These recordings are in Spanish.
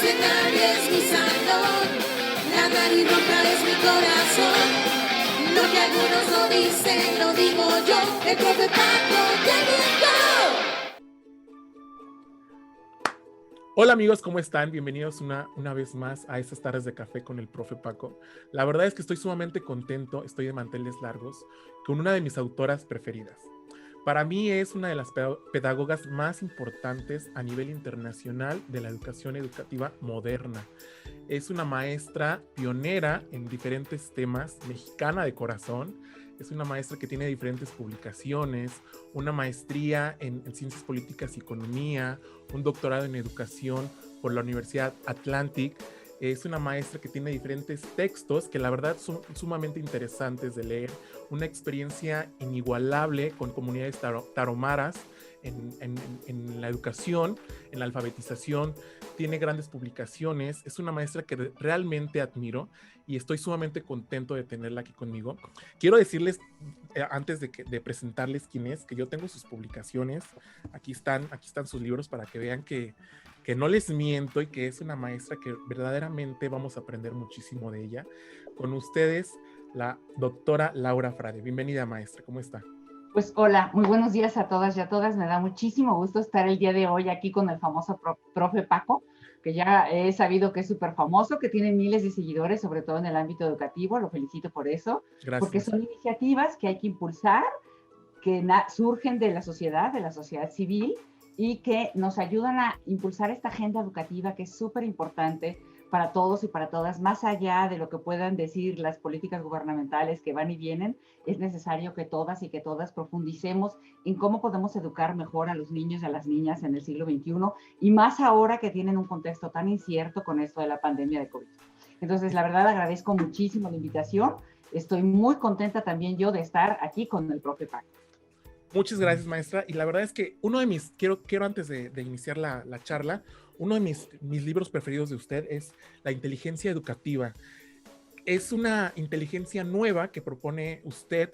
escenario es mi salón, la nariz roja es mi corazón. Lo que algunos no dicen, lo digo yo, el profe Paco ya llegó. Hola amigos, ¿cómo están? Bienvenidos una vez más a estas tardes de café con el profe Paco. La verdad es que estoy sumamente contento, estoy de manteles largos, con una de mis autoras preferidas. Para mí es una de las pedagogas más importantes a nivel internacional de la educación educativa moderna. Es una maestra pionera en diferentes temas, mexicana de corazón. Es una maestra que tiene diferentes publicaciones, una maestría en ciencias políticas y economía, un doctorado en educación por la Universidad Atlantic. Es una maestra que tiene diferentes textos que la verdad son sumamente interesantes de leer, una experiencia inigualable con comunidades taromaras en la educación, en la alfabetización, tiene grandes publicaciones, es una maestra que realmente admiro y estoy sumamente contento de tenerla aquí conmigo. Quiero decirles, antes de presentarles quién es, que yo tengo sus publicaciones, aquí están sus libros para que vean que no les miento y que es una maestra que verdaderamente vamos a aprender muchísimo de ella. Con ustedes, la doctora Laura Frade. Bienvenida, maestra, ¿cómo está? Pues hola, muy buenos días a todas y a todas. Me da muchísimo gusto estar el día de hoy aquí con el famoso profe Paco, que ya he sabido que es súper famoso, que tiene miles de seguidores, sobre todo en el ámbito educativo. Lo felicito por eso. Gracias. Porque son iniciativas que hay que impulsar, que surgen de la sociedad civil, y que nos ayudan a impulsar esta agenda educativa que es súper importante para todos y para todas, más allá de lo que puedan decir las políticas gubernamentales que van y vienen. Es necesario que todas y que todas profundicemos en cómo podemos educar mejor a los niños y a las niñas en el siglo XXI, y más ahora que tienen un contexto tan incierto con esto de la pandemia de COVID. Entonces, la verdad, agradezco muchísimo la invitación. Estoy muy contenta también yo de estar aquí con el profe Paco. Muchas gracias, maestra. Y la verdad es que uno de mis, quiero antes de iniciar la charla, uno de mis libros preferidos de usted es La inteligencia educativa. Es una inteligencia nueva que propone usted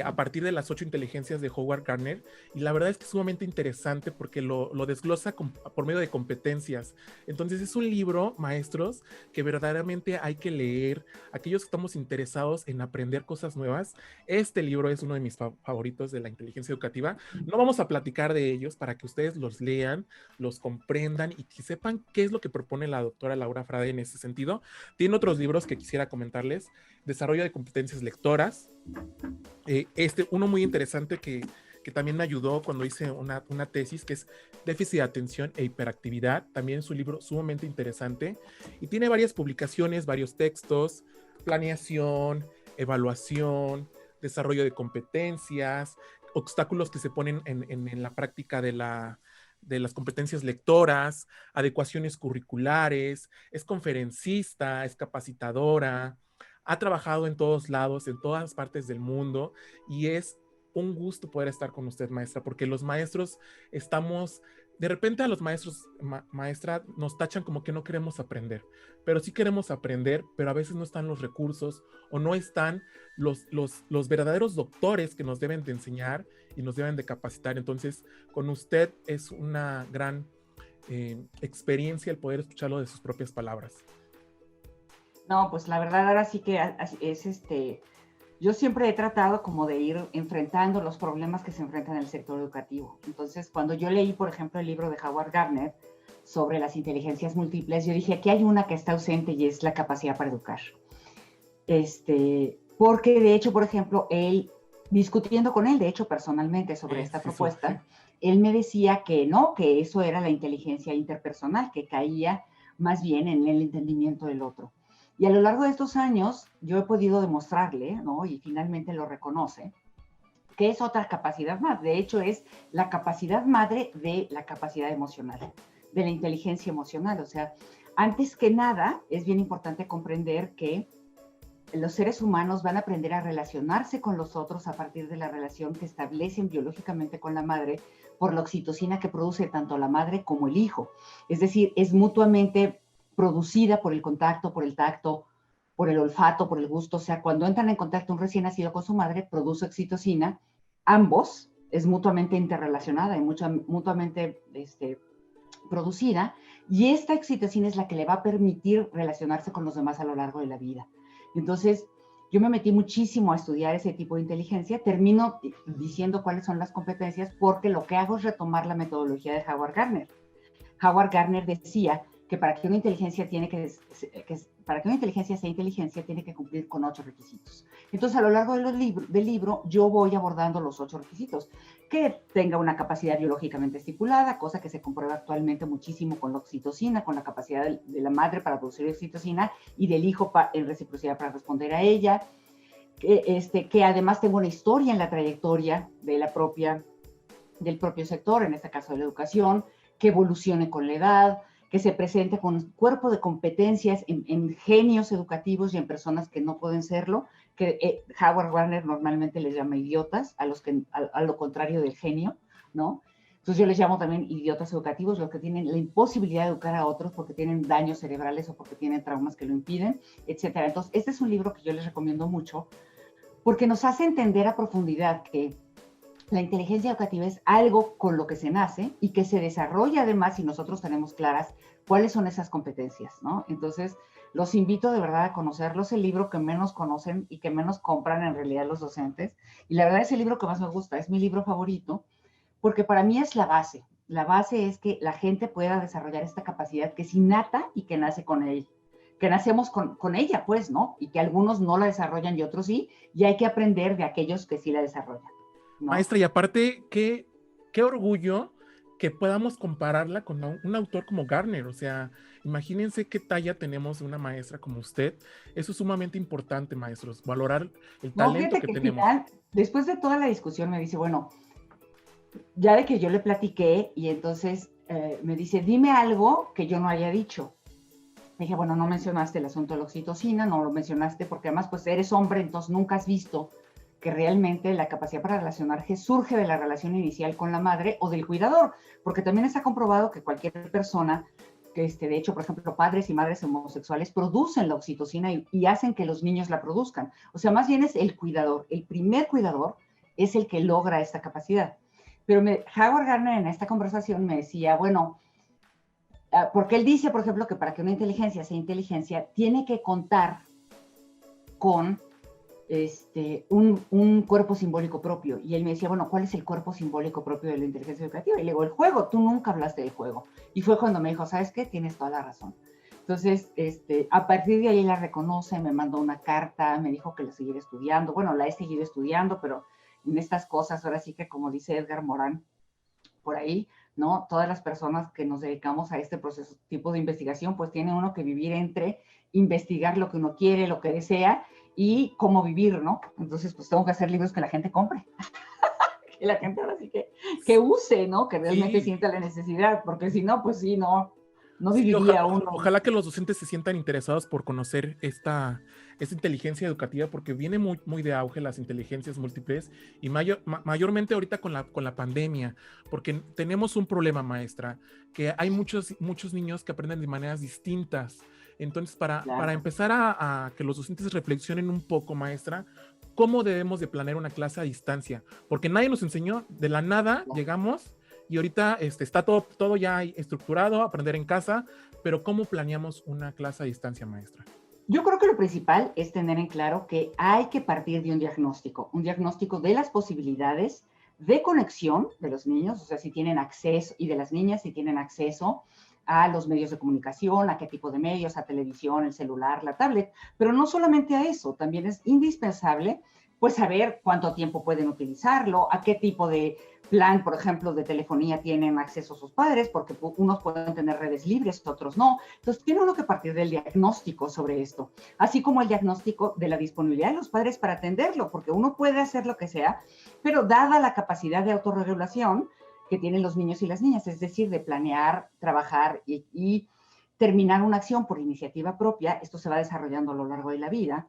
a partir de las 8 inteligencias de Howard Gardner, y la verdad es que es sumamente interesante porque lo desglosa por medio de competencias. Entonces es un libro, maestros, que verdaderamente hay que leer. Aquellos que estamos interesados en aprender cosas nuevas, este libro es uno de mis favoritos de la inteligencia educativa. No vamos a platicar de ellos para que ustedes los lean, los comprendan y que sepan qué es lo que propone la doctora Laura Frade en ese sentido. Tiene otros libros que quisiera comentarles: Desarrollo de competencias lectoras, uno muy interesante que también me ayudó cuando hice una tesis, que es Déficit de atención e hiperactividad. También es un libro sumamente interesante y tiene varias publicaciones, varios textos: planeación, evaluación, desarrollo de competencias, obstáculos que se ponen en la práctica de las competencias lectoras, adecuaciones curriculares, es conferencista, es capacitadora, ha trabajado en todos lados, en todas partes del mundo, y es un gusto poder estar con usted, maestra, porque los maestros de repente a los maestros, maestra, nos tachan como que no queremos aprender, pero sí queremos aprender, pero a veces no están los recursos o no están los verdaderos doctores que nos deben de enseñar y nos deben de capacitar. Entonces, con usted es una gran experiencia el poder escucharlo de sus propias palabras. No, pues la verdad ahora sí que es yo siempre he tratado como de ir enfrentando los problemas que se enfrentan en el sector educativo. Entonces, cuando yo leí, por ejemplo, el libro de Howard Gardner sobre las inteligencias múltiples, yo dije, aquí hay una que está ausente y es la capacidad para educar. Porque de hecho, por ejemplo, él, discutiendo con él, de hecho, personalmente sobre esta propuesta, él me decía que no, que eso era la inteligencia interpersonal, que caía más bien en el entendimiento del otro. Y a lo largo de estos años, yo he podido demostrarle, ¿no? Y finalmente lo reconoce, que es otra capacidad más. De hecho, es la capacidad madre de la capacidad emocional, de la inteligencia emocional. O sea, antes que nada, es bien importante comprender que los seres humanos van a aprender a relacionarse con los otros a partir de la relación que establecen biológicamente con la madre por la oxitocina que produce tanto la madre como el hijo. Es decir, es mutuamente producida por el contacto, por el tacto, por el olfato, por el gusto. O sea, cuando entran en contacto un recién nacido con su madre, produce oxitocina. Ambos es mutuamente interrelacionada y mutuamente producida, Y esta oxitocina es la que le va a permitir relacionarse con los demás a lo largo de la vida. Entonces, yo me metí muchísimo a estudiar ese tipo de inteligencia, termino diciendo cuáles son las competencias porque lo que hago es retomar la metodología de Howard Gardner. Howard Gardner decía que para que una inteligencia para que una inteligencia sea inteligencia tiene que cumplir con 8 requisitos. Entonces, a lo largo del libro, yo voy abordando los 8 requisitos. Que tenga una capacidad biológicamente estipulada, cosa que se comprueba actualmente muchísimo con la oxitocina, con la capacidad de la madre para producir oxitocina y del hijo en reciprocidad para responder a ella. Que además tenga una historia en la trayectoria del propio sector, en este caso de la educación, que evolucione con la edad, que se presente con un cuerpo de competencias en genios educativos y en personas que no pueden serlo, que Howard Gardner normalmente les llama idiotas, a lo contrario del genio, ¿no? Entonces yo les llamo también idiotas educativos, los que tienen la imposibilidad de educar a otros porque tienen daños cerebrales o porque tienen traumas que lo impiden, etcétera. Entonces, este es un libro que yo les recomiendo mucho porque nos hace entender a profundidad que la inteligencia educativa es algo con lo que se nace y que se desarrolla además si nosotros tenemos claras cuáles son esas competencias, ¿no? Entonces, los invito de verdad a conocerlos, el libro que menos conocen y que menos compran en realidad los docentes. Y la verdad es el libro que más me gusta, es mi libro favorito, porque para mí es la base. La base es que la gente pueda desarrollar esta capacidad que es innata y que nace con él, que nacemos con ella, pues, ¿no? Y que algunos no la desarrollan y otros sí, y hay que aprender de aquellos que sí la desarrollan, ¿no? Maestra, y aparte, qué orgullo que podamos compararla con un autor como Gardner. O sea, imagínense qué talla tenemos de una maestra como usted. Eso es sumamente importante, maestros, valorar el No, talento fíjate que que al tenemos. final, después de toda la discusión, me dice, bueno, ya de que yo le platiqué, y entonces me dice, dime algo que yo no haya dicho. Me dije, bueno, no mencionaste el asunto de la oxitocina, no lo mencionaste porque además pues eres hombre, entonces nunca has visto que realmente la capacidad para relacionarse surge de la relación inicial con la madre o del cuidador, porque también está comprobado que cualquier persona, que de hecho, por ejemplo, padres y madres homosexuales producen la oxitocina y hacen que los niños la produzcan. O sea, más bien es el cuidador, el primer cuidador es el que logra esta capacidad. Pero Howard Gardner en esta conversación me decía, bueno, porque él dice, por ejemplo, que para que una inteligencia sea inteligencia, tiene que contar con un cuerpo simbólico propio. Y él me decía, bueno, ¿cuál es el cuerpo simbólico propio de la inteligencia educativa? Y le digo, el juego, tú nunca hablaste del juego. Y fue cuando me dijo, ¿sabes qué? Tienes toda la razón. Entonces, a partir de ahí la reconoce, me mandó una carta, me dijo que la siguiera estudiando. Bueno, la he seguido estudiando, pero en estas cosas, ahora sí que como dice Edgar Morán, por ahí, ¿no? Todas las personas que nos dedicamos a este proceso, tipo de investigación, pues tiene uno que vivir entre investigar lo que uno quiere, lo que desea y cómo vivir, ¿no? Entonces, pues tengo que hacer libros que la gente compre. Que la gente ahora sí que use, ¿no? Que realmente sienta la necesidad, porque si no, pues sí, no viviría uno. Ojalá que los docentes se sientan interesados por conocer esta inteligencia educativa, porque viene muy, muy de auge las inteligencias múltiples y mayormente ahorita con la pandemia, porque tenemos un problema, maestra, que hay muchos niños que aprenden de maneras distintas. Entonces, para empezar a que los docentes reflexionen un poco, maestra, ¿cómo debemos de planear una clase a distancia? Porque nadie nos enseñó, de la nada llegamos y ahorita está todo ya estructurado, aprender en casa, pero ¿cómo planeamos una clase a distancia, maestra? Yo creo que lo principal es tener en claro que hay que partir de un diagnóstico de las posibilidades de conexión de los niños, o sea, si tienen acceso, y de las niñas, si tienen acceso a los medios de comunicación, a qué tipo de medios, a televisión, el celular, la tablet, pero no solamente a eso, también es indispensable pues saber cuánto tiempo pueden utilizarlo, a qué tipo de plan, por ejemplo, de telefonía tienen acceso sus padres, porque unos pueden tener redes libres, otros no. Entonces, tiene uno que partir del diagnóstico sobre esto, así como el diagnóstico de la disponibilidad de los padres para atenderlo, porque uno puede hacer lo que sea, pero dada la capacidad de autorregulación que tienen los niños y las niñas, es decir, de planear, trabajar y terminar una acción por iniciativa propia, esto se va desarrollando a lo largo de la vida,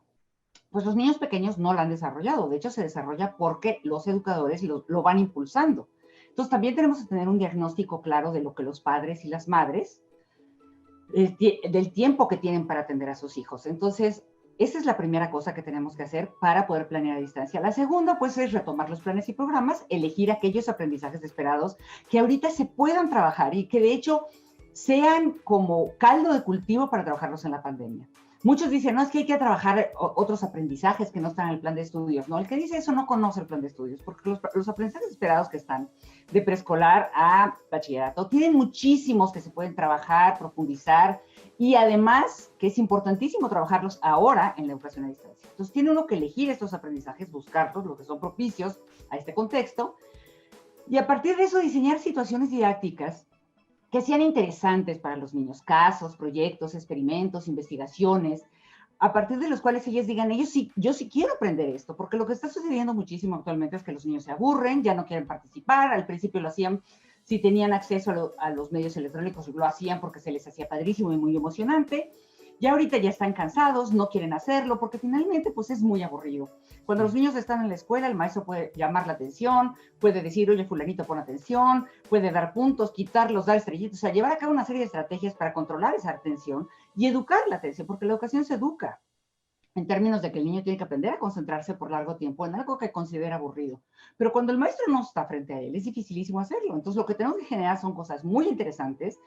pues los niños pequeños no lo han desarrollado. De hecho, se desarrolla porque los educadores lo van impulsando. Entonces, también tenemos que tener un diagnóstico claro de lo que los padres y las madres, del tiempo que tienen para atender a sus hijos. Entonces, esa es la primera cosa que tenemos que hacer para poder planear a distancia. La segunda, pues, es retomar los planes y programas, elegir aquellos aprendizajes esperados que ahorita se puedan trabajar y que, de hecho, sean como caldo de cultivo para trabajarlos en la pandemia. Muchos dicen, no, es que hay que trabajar otros aprendizajes que no están en el plan de estudios. No, el que dice eso no conoce el plan de estudios, porque los aprendizajes esperados que están de preescolar a bachillerato tienen muchísimos que se pueden trabajar, profundizar, y además que es importantísimo trabajarlos ahora en la educación a distancia. Entonces tiene uno que elegir estos aprendizajes, buscarlos, los que son propicios a este contexto, y a partir de eso diseñar situaciones didácticas que sean interesantes para los niños, casos, proyectos, experimentos, investigaciones, a partir de los cuales ellos digan, yo sí quiero aprender esto, porque lo que está sucediendo muchísimo actualmente es que los niños se aburren, ya no quieren participar, al principio lo hacían, si tenían acceso a los medios electrónicos, lo hacían porque se les hacía padrísimo y muy emocionante, y ahorita ya están cansados, no quieren hacerlo, porque finalmente pues es muy aburrido. Cuando los niños están en la escuela, el maestro puede llamar la atención, puede decir, oye, fulanito, pon atención, puede dar puntos, quitarlos, dar estrellitas, o sea, llevar a cabo una serie de estrategias para controlar esa atención y educar la atención, porque la educación se educa en términos de que el niño tiene que aprender a concentrarse por largo tiempo en algo que considera aburrido. Pero cuando el maestro no está frente a él, es dificilísimo hacerlo. Entonces, lo que tenemos que generar son cosas muy interesantes,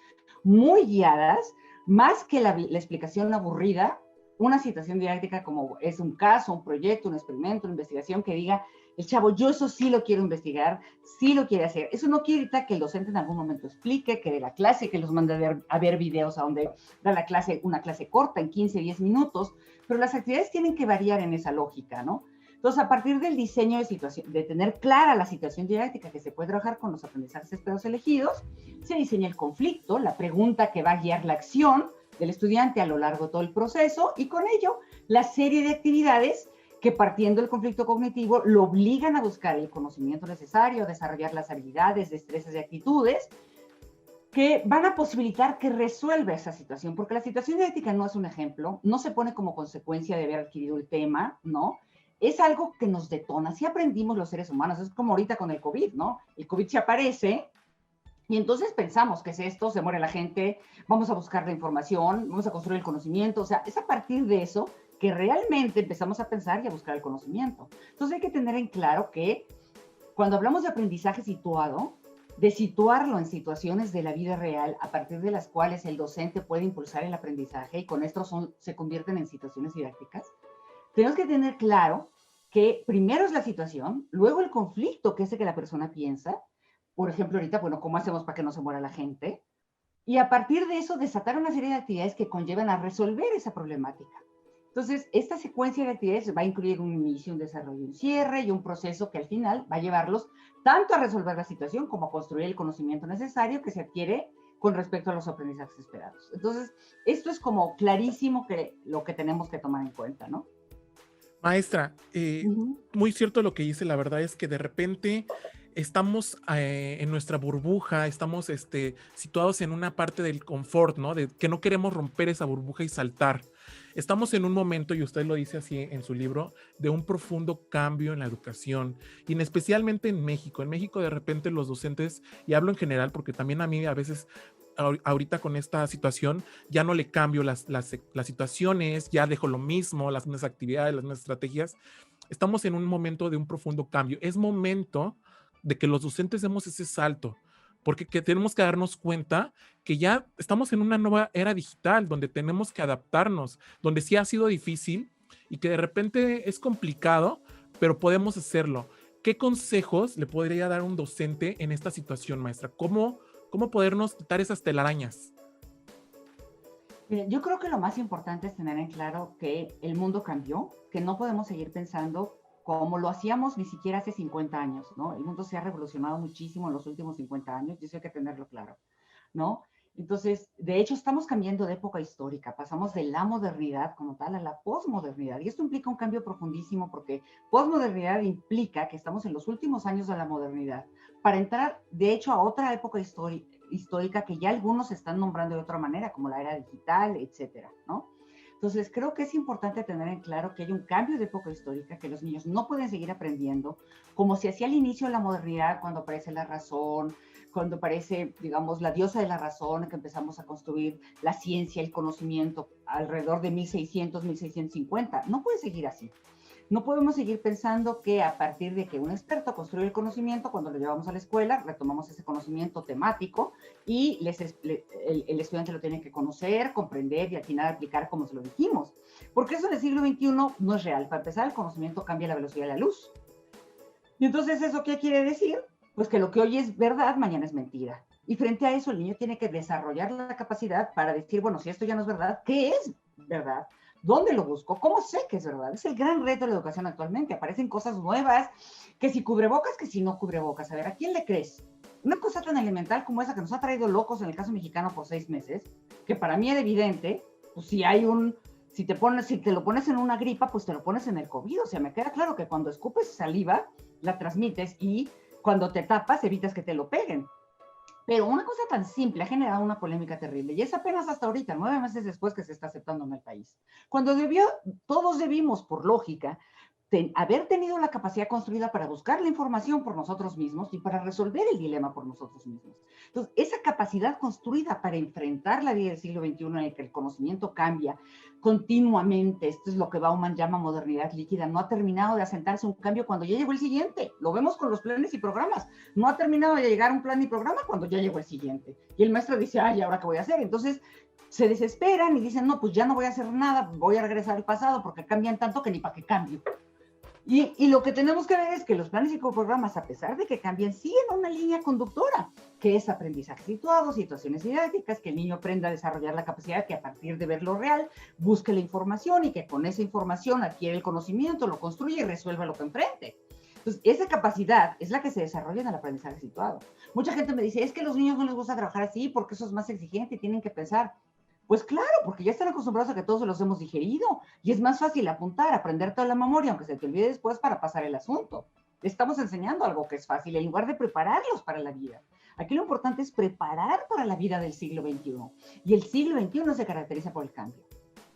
muy guiadas, más que la explicación aburrida, una situación didáctica como es un caso, un proyecto, un experimento, una investigación que diga, el chavo, yo eso sí lo quiero investigar, sí lo quiere hacer. Eso no quiere evitar que el docente en algún momento explique, que dé la clase, que los mande a ver videos a donde da la clase, una clase corta en 15, 10 minutos, pero las actividades tienen que variar en esa lógica, ¿no? Entonces, a partir del diseño de situación, de tener clara la situación didáctica que se puede trabajar con los aprendizajes esperados elegidos, se diseña el conflicto, la pregunta que va a guiar la acción del estudiante a lo largo de todo el proceso, y con ello la serie de actividades que, partiendo del conflicto cognitivo, lo obligan a buscar el conocimiento necesario, a desarrollar las habilidades, destrezas y actitudes que van a posibilitar que resuelva esa situación, porque la situación didáctica no es un ejemplo, no se pone como consecuencia de haber adquirido el tema, ¿no? Es algo que nos detona. Si aprendimos los seres humanos, es como ahorita con el COVID, ¿no? El COVID se aparece y entonces pensamos que es esto, se muere la gente, vamos a buscar la información, vamos a construir el conocimiento. O sea, es a partir de eso que realmente empezamos a pensar y a buscar el conocimiento. Entonces hay que tener en claro que cuando hablamos de aprendizaje situado, de situarlo en situaciones de la vida real, a partir de las cuales el docente puede impulsar el aprendizaje y con esto se convierten en situaciones didácticas, tenemos que tener claro que primero es la situación, luego el conflicto, que es el que la persona piensa. Por ejemplo, ahorita, bueno, ¿cómo hacemos para que no se muera la gente? Y a partir de eso, desatar una serie de actividades que conllevan a resolver esa problemática. Entonces, esta secuencia de actividades va a incluir un inicio, un desarrollo, un cierre y un proceso que al final va a llevarlos tanto a resolver la situación como a construir el conocimiento necesario que se adquiere con respecto a los aprendizajes esperados. Entonces, esto es como clarísimo que lo que tenemos que tomar en cuenta, ¿no? Maestra, muy cierto lo que dice. La verdad es que de repente estamos en nuestra burbuja, estamos situados en una parte del confort, ¿no? De que no queremos romper esa burbuja y saltar. Estamos en un momento, y usted lo dice así en su libro, de un profundo cambio en la educación, y especialmente en México. En México de repente los docentes, y hablo en general porque también a mí a veces ahorita con esta situación ya no le cambio las situaciones, ya dejo lo mismo, las mismas actividades, las mismas estrategias. Estamos en un momento de un profundo cambio. Es momento de que los docentes demos ese salto, porque tenemos que darnos cuenta que ya estamos en una nueva era digital donde tenemos que adaptarnos, donde sí ha sido difícil y que de repente es complicado, pero podemos hacerlo. ¿Qué consejos le podría dar un docente en esta situación, maestra? ¿Cómo podernos quitar esas telarañas? Yo creo que lo más importante es tener en claro que el mundo cambió, que no podemos seguir pensando como lo hacíamos ni siquiera hace 50 años, ¿no? El mundo se ha revolucionado muchísimo en los últimos 50 años, y eso hay que tenerlo claro, ¿no? Entonces, de hecho, estamos cambiando de época histórica, pasamos de la modernidad como tal a la posmodernidad, y esto implica un cambio profundísimo porque posmodernidad implica que estamos en los últimos años de la modernidad para entrar, de hecho, a otra época histórica que ya algunos están nombrando de otra manera, como la era digital, etcétera, ¿no? Entonces, creo que es importante tener en claro que hay un cambio de época histórica, que los niños no pueden seguir aprendiendo como se hacía al inicio de la modernidad, cuando aparece la razón, cuando aparece, digamos, la diosa de la razón, que empezamos a construir la ciencia, el conocimiento, alrededor de 1600, 1650. No puede seguir así. No podemos seguir pensando que a partir de que un experto construye el conocimiento, cuando lo llevamos a la escuela, retomamos ese conocimiento temático y el estudiante lo tiene que conocer, comprender y al final aplicar como se lo dijimos. Porque eso en el siglo XXI no es real. Para empezar, el conocimiento cambia a la velocidad de la luz. Y entonces, ¿eso qué quiere decir? Pues que lo que hoy es verdad, mañana es mentira. Y frente a eso, el niño tiene que desarrollar la capacidad para decir, bueno, si esto ya no es verdad, ¿qué es verdad? ¿Dónde lo busco? ¿Cómo sé que es verdad? Es el gran reto de la educación actualmente. Aparecen cosas nuevas, que si cubrebocas, que si no cubrebocas. A ver, ¿a quién le crees? Una cosa tan elemental como esa que nos ha traído locos en el caso mexicano por 6 meses, que para mí era evidente, pues si te lo pones en una gripa, pues te lo pones en el COVID. O sea, me queda claro que cuando escupes saliva, la transmites y cuando te tapas, evitas que te lo peguen. Pero una cosa tan simple ha generado una polémica terrible y es apenas hasta ahorita, 9 meses después que se está aceptando en el país. Cuando todos debimos, por lógica, haber tenido la capacidad construida para buscar la información por nosotros mismos y para resolver el dilema por nosotros mismos. Entonces, esa capacidad construida para enfrentar la vida del siglo XXI en el que el conocimiento cambia continuamente, esto es lo que Bauman llama modernidad líquida, no ha terminado de asentarse un cambio cuando ya llegó el siguiente. Lo vemos con los planes y programas. No ha terminado de llegar un plan y programa cuando ya llegó el siguiente. Y el maestro dice, ay, ¿ahora qué voy a hacer? Entonces, se desesperan y dicen, no, pues ya no voy a hacer nada, voy a regresar al pasado porque cambian tanto que ni para qué cambio. Y lo que tenemos que ver es que los planes y programas, a pesar de que cambien, siguen una línea conductora, que es aprendizaje situado, situaciones didácticas, que el niño aprenda a desarrollar la capacidad que a partir de ver lo real, busque la información y que con esa información adquiere el conocimiento, lo construye y resuelva lo que enfrente. Entonces, esa capacidad es la que se desarrolla en el aprendizaje situado. Mucha gente me dice, es que a los niños no les gusta trabajar así porque eso es más exigente y tienen que pensar. Pues claro, porque ya están acostumbrados a que todos se los hemos digerido y es más fácil apuntar, aprender toda la memoria, aunque se te olvide después para pasar el asunto. Estamos enseñando algo que es fácil en lugar de prepararlos para la vida. Aquí lo importante es preparar para la vida del siglo XXI. Y el siglo XXI se caracteriza por el cambio.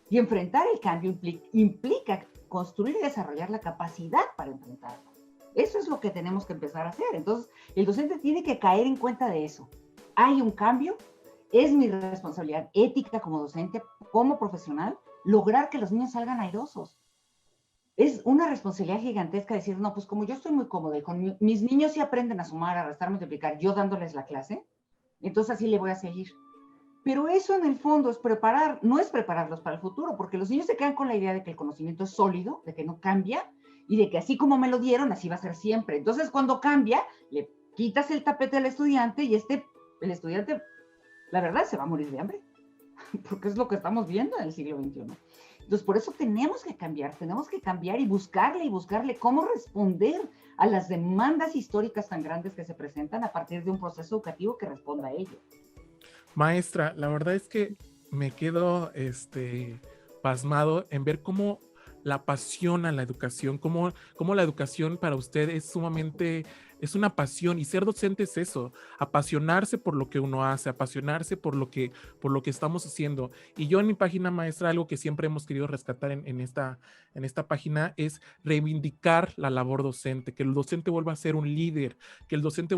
Y enfrentar el cambio implica construir y desarrollar la capacidad para enfrentarlo. Eso es lo que tenemos que empezar a hacer. Entonces, el docente tiene que caer en cuenta de eso. Hay un cambio. Es mi responsabilidad ética como docente, como profesional, lograr que los niños salgan airosos. Es una responsabilidad gigantesca decir, no, pues como yo estoy muy cómoda y con mis niños sí aprenden a sumar, a restar, multiplicar, yo dándoles la clase, entonces así le voy a seguir. Pero eso en el fondo es no es prepararlos para el futuro, porque los niños se quedan con la idea de que el conocimiento es sólido, de que no cambia, y de que así como me lo dieron, así va a ser siempre. Entonces cuando cambia, le quitas el tapete al estudiante y el estudiante, la verdad, se va a morir de hambre, porque es lo que estamos viendo en el siglo XXI. Entonces, por eso tenemos que cambiar y buscarle cómo responder a las demandas históricas tan grandes que se presentan a partir de un proceso educativo que responda a ello. Maestra, la verdad es que me quedo pasmado en ver cómo la apasiona la educación, cómo la educación para usted es una pasión, y ser docente es eso, apasionarse por lo que uno hace, apasionarse por lo que estamos haciendo. Y yo en mi página, maestra, algo que siempre hemos querido rescatar en esta página es reivindicar la labor docente, que el docente vuelva a ser un líder, que el docente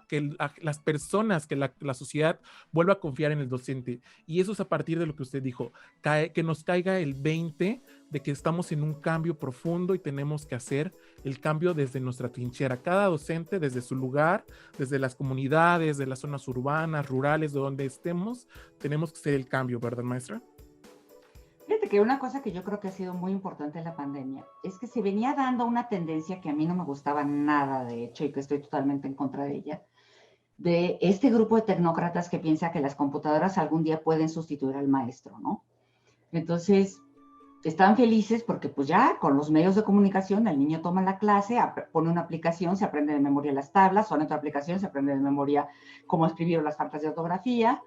que las personas, que la sociedad vuelva a confiar en el docente. Y eso es a partir de lo que usted dijo, que nos caiga el 20 de que estamos en un cambio profundo y tenemos que hacer el cambio desde nuestra trinchera. Cada docente desde su lugar, desde las comunidades, de las zonas urbanas, rurales, de donde estemos, tenemos que hacer el cambio, ¿verdad, maestra? Fíjate que una cosa que yo creo que ha sido muy importante en la pandemia es que se venía dando una tendencia que a mí no me gustaba nada, de hecho, y que estoy totalmente en contra de ella, de este grupo de tecnócratas que piensa que las computadoras algún día pueden sustituir al maestro, ¿no? Entonces, están felices porque pues ya con los medios de comunicación el niño toma la clase, pone una aplicación, se aprende de memoria las tablas, o en otra aplicación se aprende de memoria cómo escribir las faltas de ortografía.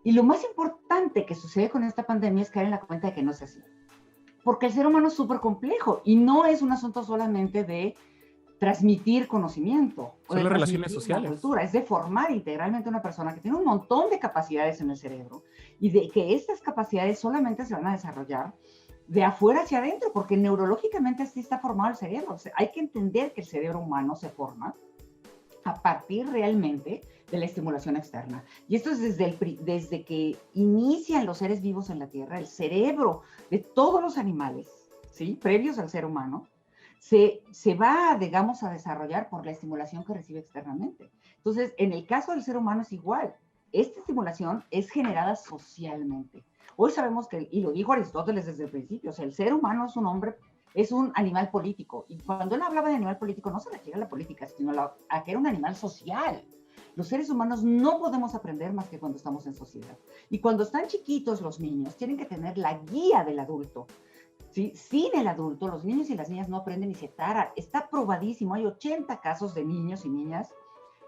Y lo más importante que sucede con esta pandemia es caer en la cuenta de que no es así. Porque el ser humano es súper complejo y no es un asunto solamente de transmitir conocimiento. Son las relaciones sociales. Cultura, es de formar integralmente a una persona que tiene un montón de capacidades en el cerebro y de que estas capacidades solamente se van a desarrollar de afuera hacia adentro, porque neurológicamente así está formado el cerebro. O sea, hay que entender que el cerebro humano se forma a partir realmente de la estimulación externa. Y esto es desde que inician los seres vivos en la Tierra, el cerebro de todos los animales ¿sí? Previos al ser humano, se va, digamos, a desarrollar por la estimulación que recibe externamente. Entonces, en el caso del ser humano es igual. Esta estimulación es generada socialmente. Hoy sabemos que, y lo dijo Aristóteles desde el principio, o sea, el ser humano es un animal político. Y cuando él hablaba de animal político, no se refiere a la política, sino a que era un animal social. Los seres humanos no podemos aprender más que cuando estamos en sociedad. Y cuando están chiquitos los niños, tienen que tener la guía del adulto. ¿Sí? Sin el adulto, los niños y las niñas no aprenden ni se taran. Está probadísimo. Hay 80 casos de niños y niñas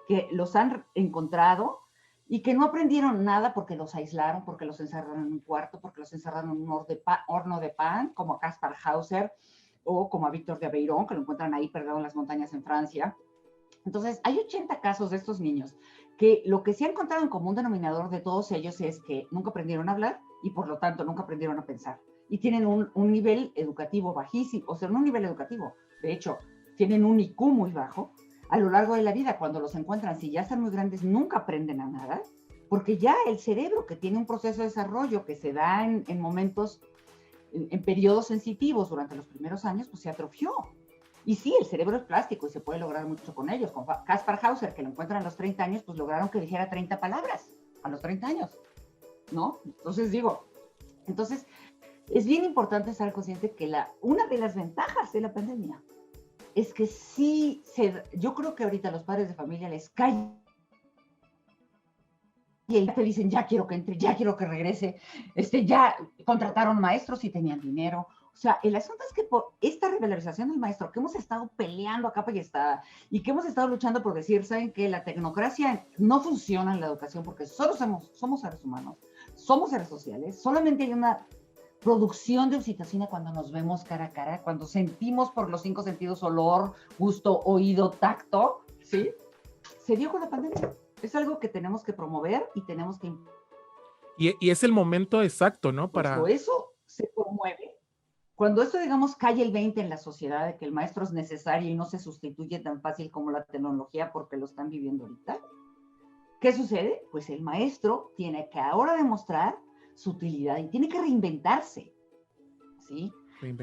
que los han encontrado y que no aprendieron nada porque los aislaron, porque los encerraron en un cuarto, porque los encerraron en un horno de pan, como a Kaspar Hauser o como a Víctor de Aveyron, que lo encuentran ahí perdido en las montañas en Francia. Entonces, hay 80 casos de estos niños que lo que se ha encontrado en común denominador de todos ellos es que nunca aprendieron a hablar y por lo tanto nunca aprendieron a pensar. Y tienen un nivel educativo bajísimo, o sea, no un nivel educativo, de hecho, tienen un IQ muy bajo. A lo largo de la vida, cuando los encuentran, si ya están muy grandes, nunca aprenden a nada, porque ya el cerebro, que tiene un proceso de desarrollo que se da en momentos, en periodos sensitivos durante los primeros años, pues se atrofió. Y sí, el cerebro es plástico y se puede lograr mucho con ellos. Con Kaspar Hauser, que lo encuentran a los 30 años, pues lograron que dijera 30 palabras a los 30 años, ¿no? Entonces, es bien importante estar consciente que una de las ventajas de la pandemia es que sí, yo creo que ahorita a los padres de familia les cae y te dicen, ya quiero que entre, ya quiero que regrese, ya contrataron maestros y tenían dinero. O sea, el asunto es que por esta revalorización del maestro que hemos estado peleando a capa y espada y que hemos estado luchando por decir, ¿saben qué? La tecnocracia no funciona en la educación porque solo somos seres humanos, somos seres sociales, solamente hay una producción de oxitocina cuando nos vemos cara a cara, cuando sentimos por los 5 sentidos olor, gusto, oído, tacto, ¿sí? Se dio con la pandemia. Es algo que tenemos que promover y tenemos que... Y es el momento exacto, ¿no? Cuando eso se promueve, cuando esto, digamos, cae el 20 en la sociedad de que el maestro es necesario y no se sustituye tan fácil como la tecnología porque lo están viviendo ahorita, ¿qué sucede? Pues el maestro tiene que ahora demostrar su utilidad y tiene que reinventarse, ¿sí?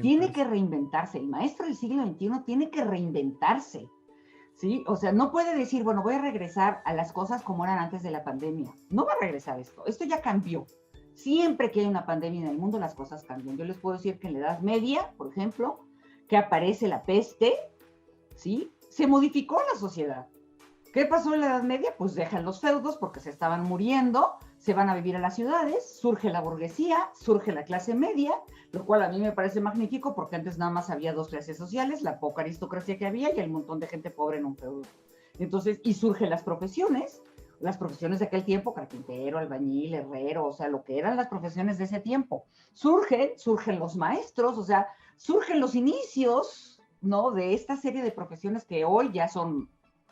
Tiene que reinventarse. El maestro del siglo XXI tiene que reinventarse, ¿sí? O sea, no puede decir, bueno, voy a regresar a las cosas como eran antes de la pandemia. No va a regresar esto ya cambió. Siempre que hay una pandemia en el mundo, las cosas cambian. Yo les puedo decir que en la Edad Media, por ejemplo, que aparece la peste, ¿sí? Se modificó la sociedad. ¿Qué pasó en la Edad Media? Pues dejan los feudos porque se estaban muriendo, se van a vivir a las ciudades, surge la burguesía, surge la clase media, lo cual a mí me parece magnífico porque antes nada más había 2 clases sociales, la poca aristocracia que había y el montón de gente pobre en un feudo. Entonces, y surgen las profesiones de aquel tiempo, carpintero, albañil, herrero, o sea, lo que eran las profesiones de ese tiempo. Surgen los maestros, o sea, surgen los inicios, ¿no? De esta serie de profesiones que hoy ya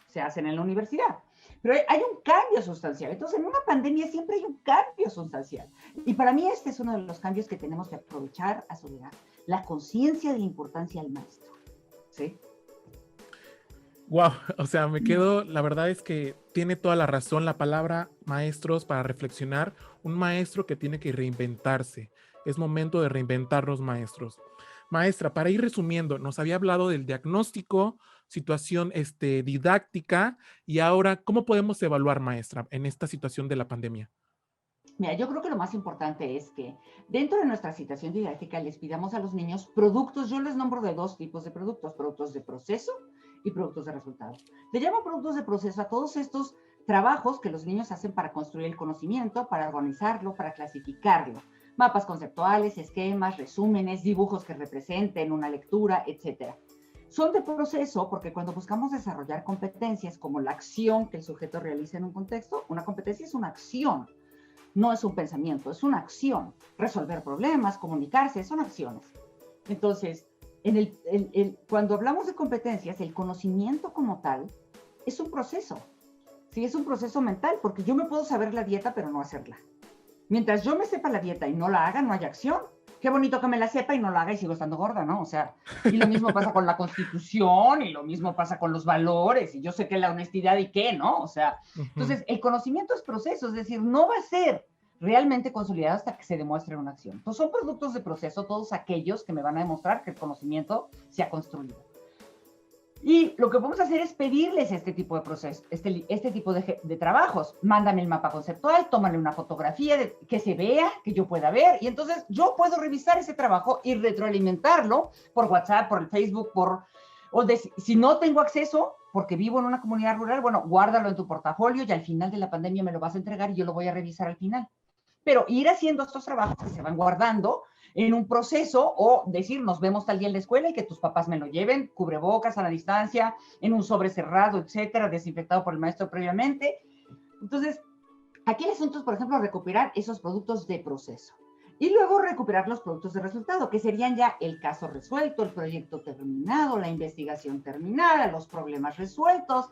se hacen en la universidad. Pero hay un cambio sustancial. Entonces, en una pandemia siempre hay un cambio sustancial. Y para mí este es uno de los cambios que tenemos que aprovechar a Soledad. La conciencia de la importancia del maestro. ¿Sí? Wow, o sea, me quedo, la verdad es que tiene toda la razón la palabra maestros para reflexionar. Un maestro que tiene que reinventarse. Es momento de reinventar los maestros. Maestra, para ir resumiendo, nos había hablado del diagnóstico, situación didáctica y ahora, ¿cómo podemos evaluar, maestra, en esta situación de la pandemia? Mira, yo creo que lo más importante es que dentro de nuestra situación didáctica les pidamos a los niños productos, yo les nombro de 2 tipos de productos de proceso y productos de resultado. Le llamo productos de proceso a todos estos trabajos que los niños hacen para construir el conocimiento, para organizarlo, para clasificarlo. Mapas conceptuales, esquemas, resúmenes, dibujos que representen una lectura, etc. Son de proceso porque cuando buscamos desarrollar competencias como la acción que el sujeto realiza en un contexto, una competencia es una acción, no es un pensamiento, es una acción. Resolver problemas, comunicarse, son acciones. Entonces, cuando hablamos de competencias, el conocimiento como tal es un proceso. Sí, es un proceso mental, porque yo me puedo saber la dieta, pero no hacerla. Mientras yo me sepa la dieta y no la haga, no hay acción. Qué bonito que me la sepa y no la haga y sigo estando gorda, ¿no? O sea, y lo mismo pasa con la Constitución, y lo mismo pasa con los valores, y yo sé que la honestidad y qué, ¿no? O sea, entonces, el conocimiento es proceso, es decir, no va a ser realmente consolidado hasta que se demuestre una acción. Entonces son productos de proceso todos aquellos que me van a demostrar que el conocimiento se ha construido. Y lo que podemos hacer es pedirles este tipo de procesos, este tipo de trabajos. Mándame el mapa conceptual, tómale una fotografía que se vea, que yo pueda ver, y entonces yo puedo revisar ese trabajo y retroalimentarlo por WhatsApp, por el Facebook, si no tengo acceso, porque vivo en una comunidad rural, bueno, guárdalo en tu portafolio y al final de la pandemia me lo vas a entregar y yo lo voy a revisar al final. Pero ir haciendo estos trabajos que se van guardando en un proceso, o decir, nos vemos tal día en la escuela y que tus papás me lo lleven, cubrebocas a la distancia, en un sobre cerrado, etcétera, desinfectado por el maestro previamente. Entonces, aquí el asunto es, por ejemplo, recuperar esos productos de proceso. Y luego recuperar los productos de resultado, que serían ya el caso resuelto, el proyecto terminado, la investigación terminada, los problemas resueltos.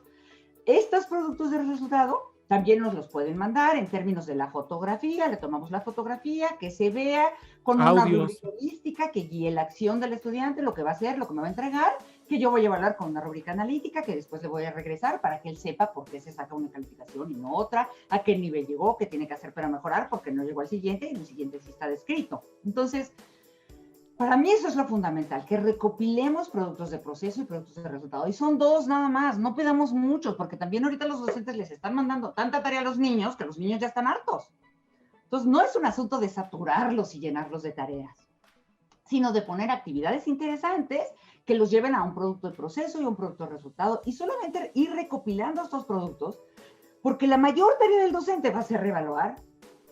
Estos productos de resultado también nos los pueden mandar en términos de la fotografía, le tomamos la fotografía, que se vea con una rúbrica holística que guíe la acción del estudiante, lo que va a hacer, lo que me va a entregar, que yo voy a evaluar con una rúbrica analítica, que después le voy a regresar para que él sepa por qué se saca una calificación y no otra, a qué nivel llegó, qué tiene que hacer para mejorar, porque no llegó al siguiente y el siguiente sí está descrito. Entonces, para mí eso es lo fundamental, que recopilemos productos de proceso y productos de resultado. Y son 2 nada más, no pedamos muchos, porque también ahorita los docentes les están mandando tanta tarea a los niños que los niños ya están hartos. Entonces, no es un asunto de saturarlos y llenarlos de tareas, sino de poner actividades interesantes que los lleven a un producto de proceso y un producto de resultado, y solamente ir recopilando estos productos, porque la mayor tarea del docente va a ser reevaluar.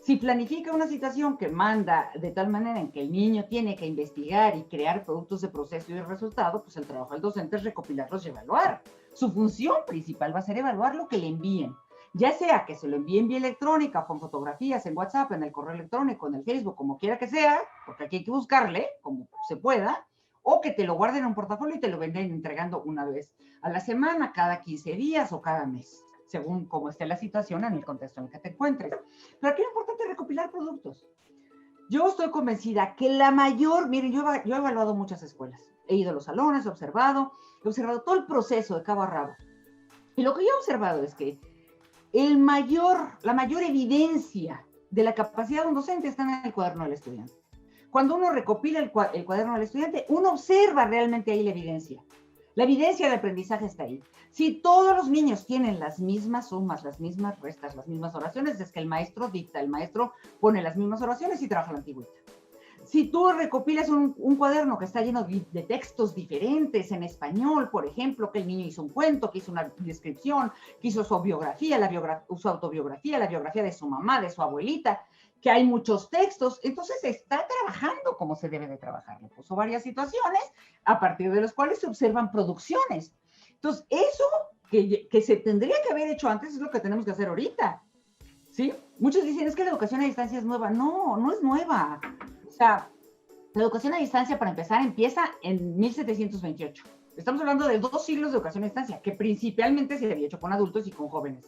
Si planifica una situación que manda de tal manera en que el niño tiene que investigar y crear productos de proceso y de resultado, pues el trabajo del docente es recopilarlos y evaluar. Su función principal va a ser evaluar lo que le envíen, ya sea que se lo envíen vía electrónica o con fotografías en WhatsApp, en el correo electrónico, en el Facebook, como quiera que sea, porque aquí hay que buscarle como se pueda, o que te lo guarden en un portafolio y te lo vengan entregando una vez a la semana, cada 15 días o cada mes, según cómo esté la situación en el contexto en el que te encuentres. Pero aquí lo importante es recopilar productos. Yo estoy convencida que miren, yo he evaluado muchas escuelas, he ido a los salones, he observado todo el proceso de cabo a rabo. Y lo que yo he observado es que la mayor evidencia de la capacidad de un docente está en el cuaderno del estudiante. Cuando uno recopila el cuaderno del estudiante, uno observa realmente ahí la evidencia. La evidencia de aprendizaje está ahí. Si todos los niños tienen las mismas sumas, las mismas restas, las mismas oraciones, es que el maestro dicta, el maestro pone las mismas oraciones y trabaja la antigüedad. Si tú recopilas un cuaderno que está lleno de textos diferentes en español, por ejemplo, que el niño hizo un cuento, que hizo una descripción, que hizo su biografía, su autobiografía, la biografía de su mamá, de su abuelita, que hay muchos textos, entonces está trabajando como se debe de trabajar. Le puso varias situaciones a partir de las cuales se observan producciones. Entonces, eso que se tendría que haber hecho antes es lo que tenemos que hacer ahorita, ¿sí? Muchos dicen, es que la educación a distancia es nueva. No, no es nueva. O sea, la educación a distancia, para empezar, empieza en 1728. Estamos hablando de 2 siglos de educación a distancia, que principalmente se había hecho con adultos y con jóvenes,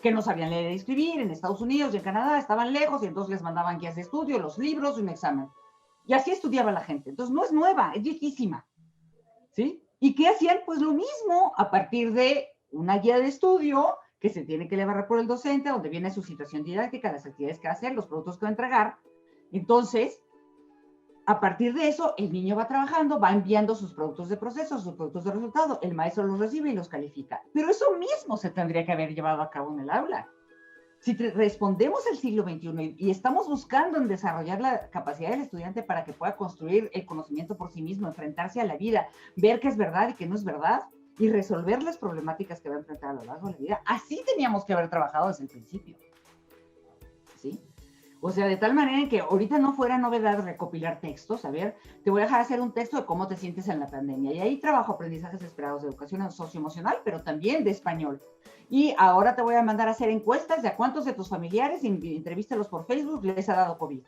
que no sabían leer y escribir. En Estados Unidos y en Canadá estaban lejos y entonces les mandaban guías de estudio, los libros y un examen. Y así estudiaba la gente. Entonces, no es nueva, es viejísima, ¿sí? ¿Y qué hacían? Pues lo mismo, a partir de una guía de estudio que se tiene que elaborar por el docente, donde viene su situación didáctica, las actividades que va a hacer, los productos que va a entregar. Entonces, a partir de eso, el niño va trabajando, va enviando sus productos de proceso, sus productos de resultado, el maestro los recibe y los califica. Pero eso mismo se tendría que haber llevado a cabo en el aula. Si respondemos al siglo XXI y estamos buscando en desarrollar la capacidad del estudiante para que pueda construir el conocimiento por sí mismo, enfrentarse a la vida, ver qué es verdad y qué no es verdad, y resolver las problemáticas que va a enfrentar a lo largo de la vida, así teníamos que haber trabajado desde el principio, ¿sí? O sea, de tal manera en que ahorita no fuera novedad recopilar textos. A ver, te voy a dejar hacer un texto de cómo te sientes en la pandemia. Y ahí trabajo aprendizajes esperados de educación socioemocional, pero también de español. Y ahora te voy a mandar a hacer encuestas de a cuántos de tus familiares, entrevístalos por Facebook, les ha dado COVID.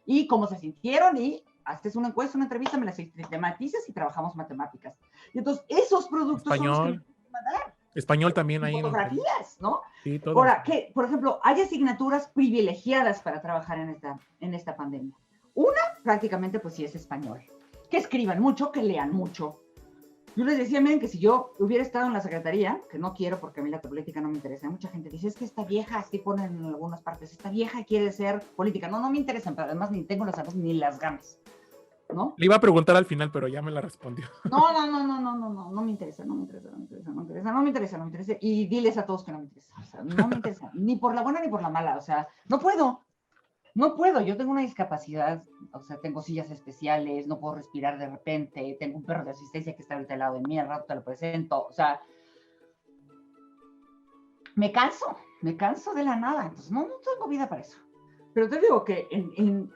Y cómo se sintieron, y haces una encuesta, una entrevista, me las sistematizas y trabajamos matemáticas. Y entonces, esos productos español, son los que te van a dar. Español también ahí. Fotografías, ¿no? Sí, todo. Ahora, que, por ejemplo, hay asignaturas privilegiadas para trabajar en esta pandemia. Una, prácticamente, pues sí es español. Que escriban mucho, que lean mucho. Yo les decía, miren, que si yo hubiera estado en la secretaría, que no quiero porque a mí la política no me interesa, mucha gente dice, es que esta vieja, así ponen en algunas partes, esta vieja quiere ser política. No, no me interesan, pero además ni tengo las ganas ni las ganas, ¿no? Le iba a preguntar al final, pero ya me la respondió. No me interesa, no me interesa. Y diles a todos que no me interesa, o sea, no me interesa, ni por la buena ni por la mala, o sea, no puedo, yo tengo una discapacidad, o sea, tengo sillas especiales, no puedo respirar de repente, tengo un perro de asistencia que está ahorita al lado de mí, al rato te lo presento, o sea, me canso de la nada, entonces no tengo vida para eso. Pero te digo que,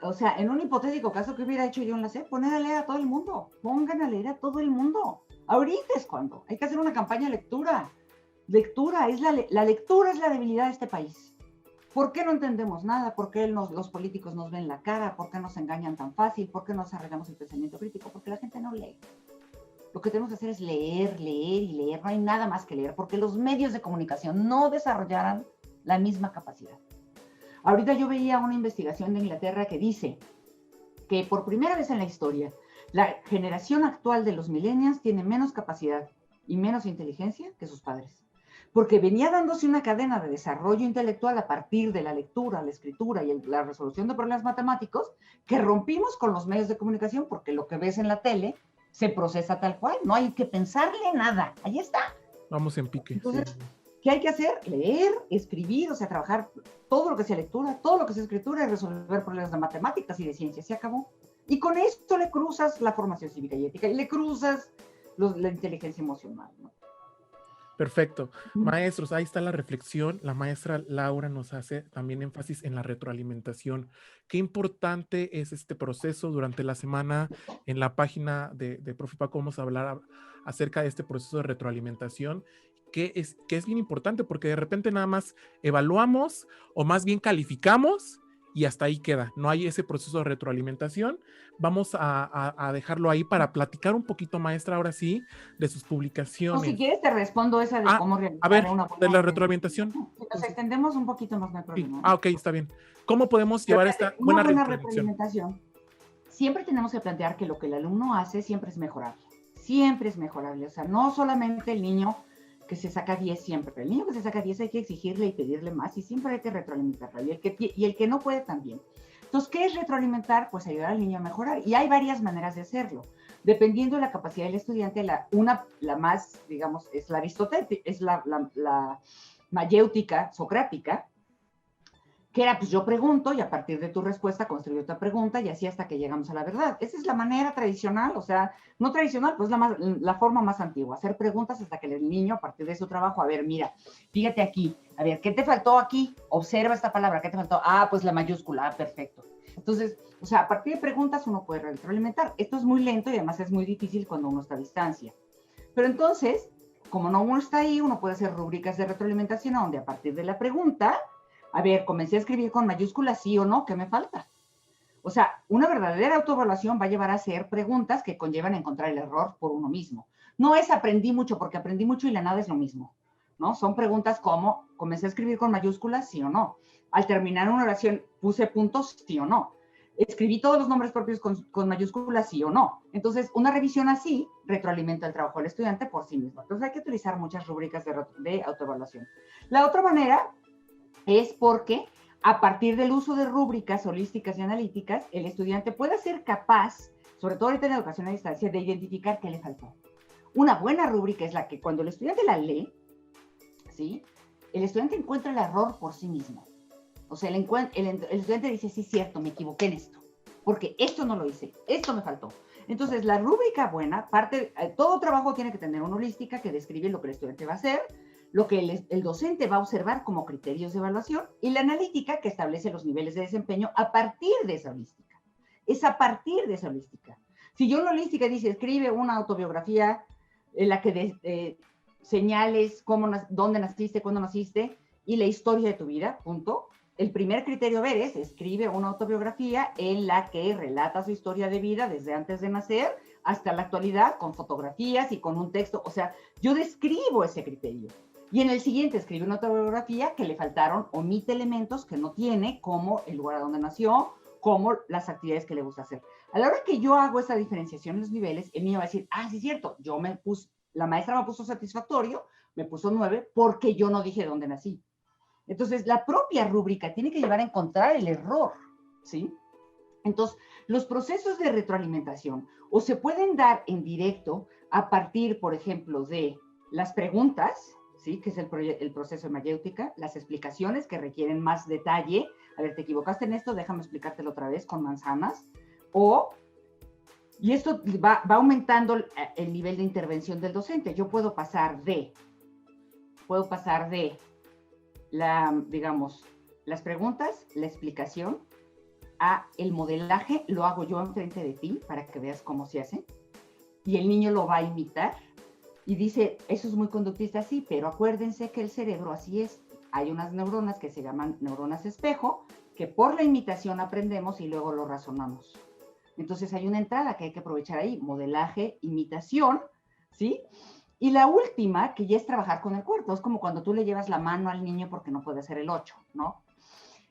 o sea, en un hipotético caso que hubiera hecho yo en la SEP, poner a leer a todo el mundo, pongan a leer a todo el mundo. Ahorita es cuando, hay que hacer una campaña de lectura. La lectura es la debilidad de este país. ¿Por qué no entendemos nada? ¿Por qué los políticos nos ven la cara? ¿Por qué nos engañan tan fácil? ¿Por qué no desarrollamos el pensamiento crítico? Porque la gente no lee. Lo que tenemos que hacer es leer. No hay nada más que leer, porque los medios de comunicación no desarrollaran la misma capacidad. Ahorita yo veía una investigación de Inglaterra que dice que por primera vez en la historia, la generación actual de los millennials tiene menos capacidad y menos inteligencia que sus padres. Porque venía dándose una cadena de desarrollo intelectual a partir de la lectura, la escritura y la resolución de problemas matemáticos, que rompimos con los medios de comunicación, porque lo que ves en la tele se procesa tal cual, no hay que pensarle nada, ahí está. Vamos en pique. Entonces, ¿qué hay que hacer? Leer, escribir, o sea, trabajar todo lo que sea lectura, todo lo que sea escritura y resolver problemas de matemáticas y de ciencias, se acabó. Y con esto le cruzas la formación cívica y ética y le cruzas la inteligencia emocional, ¿no? Perfecto. Maestros, ahí está la reflexión. La maestra Laura nos hace también énfasis en la retroalimentación. Qué importante es este proceso. Durante la semana en la página de Profe Paco vamos a hablar acerca de este proceso de retroalimentación, que es bien importante porque de repente nada más evaluamos o más bien calificamos y hasta ahí queda. No hay ese proceso de retroalimentación. Vamos a dejarlo ahí para platicar un poquito, maestra, ahora sí, de sus publicaciones. No, si quieres te respondo esa de cómo realizar a ver, una de la retroalimentación. Si nos extendemos un poquito más, no hay problema. Sí. Ok, está bien. ¿Cómo podemos llevar esta buena retroalimentación? Siempre tenemos que plantear que lo que el alumno hace siempre es mejorable. Siempre es mejorable. O sea, no solamente el niño que se saca 10 siempre. El niño que se saca 10 hay que exigirle y pedirle más y siempre hay que retroalimentarlo. Y el que no puede también. Entonces, ¿qué es retroalimentar? Pues ayudar al niño a mejorar. Y hay varias maneras de hacerlo. Dependiendo de la capacidad del estudiante, la más, digamos, es la aristotélica, es la mayéutica, socrática, que era, pues yo pregunto y a partir de tu respuesta construyo otra pregunta y así hasta que llegamos a la verdad. Esa es la manera tradicional, o sea, no tradicional, pues la forma más antigua, hacer preguntas hasta que el niño, a partir de su trabajo, a ver, mira, fíjate aquí, a ver, ¿qué te faltó aquí? Observa esta palabra, ¿qué te faltó? Ah, pues la mayúscula, perfecto. Entonces, o sea, a partir de preguntas uno puede retroalimentar. Esto es muy lento y además es muy difícil cuando uno está a distancia. Pero entonces, como no uno está ahí, uno puede hacer rúbricas de retroalimentación donde a partir de la pregunta, a ver, comencé a escribir con mayúsculas, sí o no, ¿qué me falta? O sea, una verdadera autoevaluación va a llevar a hacer preguntas que conllevan a encontrar el error por uno mismo. No es aprendí mucho porque aprendí mucho y la nada es lo mismo, ¿no? Son preguntas como, comencé a escribir con mayúsculas, sí o no. Al terminar una oración, puse puntos, sí o no. Escribí todos los nombres propios con mayúsculas, sí o no. Entonces, una revisión así retroalimenta el trabajo del estudiante por sí mismo. Entonces, hay que utilizar muchas rúbricas de autoevaluación. La otra manera es porque a partir del uso de rúbricas holísticas y analíticas, el estudiante puede ser capaz, sobre todo ahorita en la educación a distancia, de identificar qué le faltó. Una buena rúbrica es la que cuando el estudiante la lee, ¿sí? El estudiante encuentra el error por sí mismo. O sea, el estudiante dice, sí, cierto, me equivoqué en esto, porque esto no lo hice, esto me faltó. Entonces, la rúbrica buena, todo trabajo tiene que tener una holística que describe lo que el estudiante va a hacer, lo que el docente va a observar como criterios de evaluación y la analítica que establece los niveles de desempeño a partir de esa holística. Es a partir de esa holística. Si yo en la holística dice, escribe una autobiografía en la que señales dónde naciste, cuándo naciste y la historia de tu vida, punto. El primer criterio a ver es, escribe una autobiografía en la que relata su historia de vida desde antes de nacer hasta la actualidad, con fotografías y con un texto. O sea, yo describo ese criterio. Y en el siguiente escribe una autobiografía que le faltaron, omite elementos que no tiene, como el lugar a donde nació, como las actividades que le gusta hacer. A la hora que yo hago esa diferenciación en los niveles, el niño va a decir, sí es cierto, la maestra me puso satisfactorio, me puso 9 porque yo no dije dónde nací. Entonces, la propia rúbrica tiene que llevar a encontrar el error, ¿sí? Entonces, los procesos de retroalimentación o se pueden dar en directo a partir, por ejemplo, de las preguntas, ¿sí? Que es el proceso de mayéutica, las explicaciones que requieren más detalle. A ver, te equivocaste en esto, déjame explicártelo otra vez con manzanas. Y esto va aumentando el nivel de intervención del docente. Yo puedo pasar de digamos, las preguntas, la explicación, a el modelaje, lo hago yo enfrente de ti para que veas cómo se hace, y el niño lo va a imitar, y dice, eso es muy conductista, sí, pero acuérdense que el cerebro así es, hay unas neuronas que se llaman neuronas espejo, que por la imitación aprendemos y luego lo razonamos. Entonces hay una entrada que hay que aprovechar ahí, modelaje, imitación, ¿sí? Y la última, que ya es trabajar con el cuerpo, es como cuando tú le llevas la mano al niño porque no puede hacer el 8, ¿no?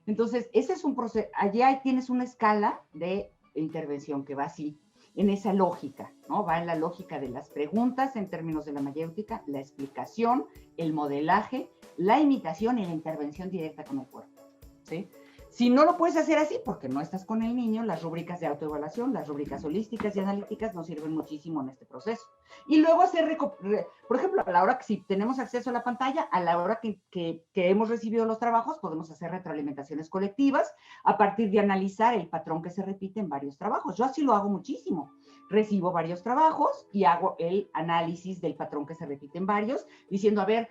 Entonces, ese es un proceso, allá tienes una escala de intervención que va así, en esa lógica, ¿no? Va en la lógica de las preguntas en términos de la mayéutica, la explicación, el modelaje, la imitación y la intervención directa con el cuerpo, ¿sí? Si no lo puedes hacer así porque no estás con el niño, las rúbricas de autoevaluación, las rúbricas holísticas y analíticas nos sirven muchísimo en este proceso. Y luego hacer, por ejemplo, a la hora que si tenemos acceso a la pantalla, a la hora que hemos recibido los trabajos, podemos hacer retroalimentaciones colectivas a partir de analizar el patrón que se repite en varios trabajos. Yo así lo hago muchísimo. Recibo varios trabajos y hago el análisis del patrón que se repite en varios, diciendo, a ver,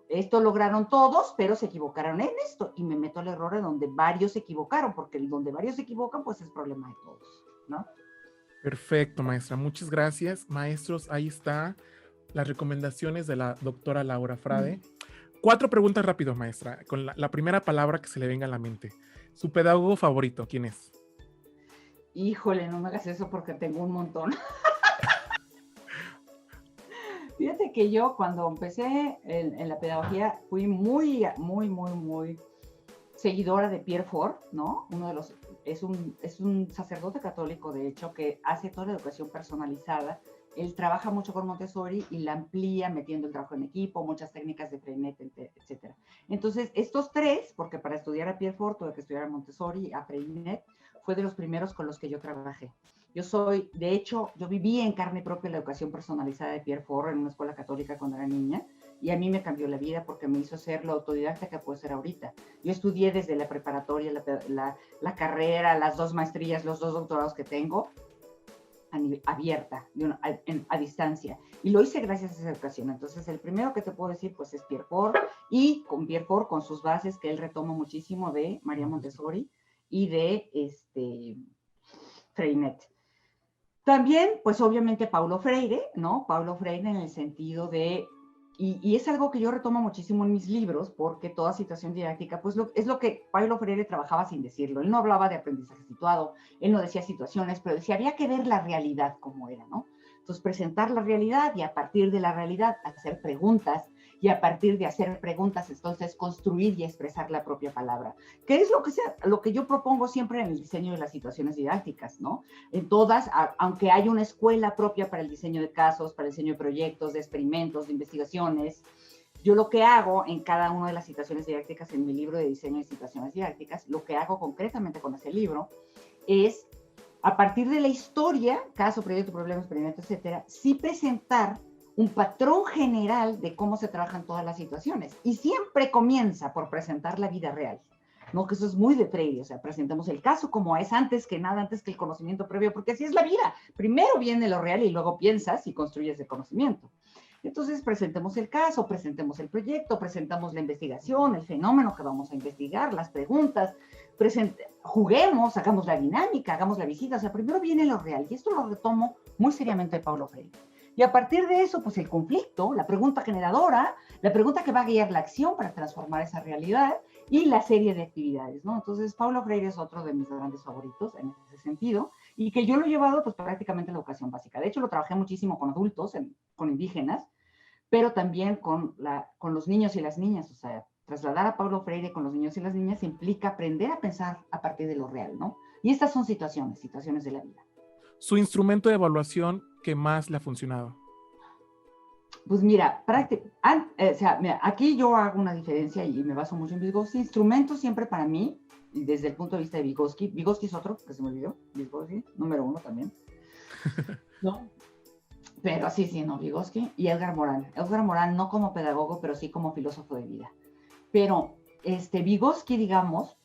esto lograron todos, pero se equivocaron en esto, y me meto el error en donde varios se equivocaron, porque donde varios se equivocan, pues es problema de todos, ¿no? Perfecto, maestra. Muchas gracias. Maestros, ahí está las recomendaciones de la doctora Laura Frade. 4 preguntas rápido, maestra, con la primera palabra que se le venga a la mente. ¿Su pedagogo favorito, quién es? Híjole, no me hagas eso porque tengo un montón. Fíjate que yo cuando empecé en la pedagogía fui muy seguidora de Pierre Fort, ¿no? Es un sacerdote católico, de hecho, que hace toda la educación personalizada. Él trabaja mucho con Montessori y la amplía metiendo el trabajo en equipo, muchas técnicas de Freinet, etc. Entonces, estos 3, porque para estudiar a Pierre Fort tuve que estudiar a Montessori, a Freinet, fue de los primeros con los que yo trabajé. De hecho, yo viví en carne propia la educación personalizada de Pierre Fort en una escuela católica cuando era niña, y a mí me cambió la vida porque me hizo ser lo autodidacta que puedo ser ahorita. Yo estudié desde la preparatoria, la carrera, las 2 maestrías, los 2 doctorados que tengo, abierta, a distancia. Y lo hice gracias a esa educación. Entonces, el primero que te puedo decir, pues, es Pierre Fort, y con Pierre Fort, con sus bases, que él retoma muchísimo de María Montessori y de Freinet. También, pues, obviamente, Paulo Freire, ¿no? Paulo Freire en el sentido de... Y es algo que yo retomo muchísimo en mis libros, porque toda situación didáctica, pues es lo que Paulo Freire trabajaba sin decirlo. Él no hablaba de aprendizaje situado, él no decía situaciones, pero decía, había que ver la realidad como era, ¿no? Entonces, presentar la realidad y a partir de la realidad hacer preguntas, y a partir de hacer preguntas, entonces, construir y expresar la propia palabra. ¿Qué es lo que yo propongo siempre en el diseño de las situaciones didácticas, ¿no? En todas, aunque hay una escuela propia para el diseño de casos, para el diseño de proyectos, de experimentos, de investigaciones, yo lo que hago en cada una de las situaciones didácticas, en mi libro de diseño de situaciones didácticas, lo que hago concretamente con ese libro es, a partir de la historia, caso, proyecto, problema, experimento, etcétera, sí presentar un patrón general de cómo se trabajan todas las situaciones. Y siempre comienza por presentar la vida real, ¿no? Que eso es muy de Freire, o sea, presentamos el caso como es antes que nada, antes que el conocimiento previo, porque así es la vida. Primero viene lo real y luego piensas y construyes el conocimiento. Entonces, presentemos el caso, presentemos el proyecto, presentamos la investigación, el fenómeno que vamos a investigar, las preguntas, juguemos, hagamos la dinámica, hagamos la visita. O sea, primero viene lo real, y esto lo retomo muy seriamente de Paulo Freire. Y a partir de eso, pues el conflicto, la pregunta generadora, la pregunta que va a guiar la acción para transformar esa realidad, y la serie de actividades, ¿no? Entonces, Paulo Freire es otro de mis grandes favoritos en ese sentido, y que yo lo he llevado pues prácticamente en la educación básica. De hecho, lo trabajé muchísimo con adultos, con indígenas, pero también con los niños y las niñas. O sea, trasladar a Paulo Freire con los niños y las niñas implica aprender a pensar a partir de lo real, ¿no? Y estas son situaciones de la vida. Su instrumento de evaluación que más le ha funcionado. Pues mira, mira, aquí yo hago una diferencia y me baso mucho en Vygotsky. Instrumentos siempre para mí, y desde el punto de vista de Vygotsky, Vygotsky es otro, que se me olvidó, Vygotsky, número 1 también, ¿no? Pero sí, no, Vygotsky y Edgar Morin. Edgar Morin no como pedagogo, pero sí como filósofo de vida. Pero Vygotsky, digamos,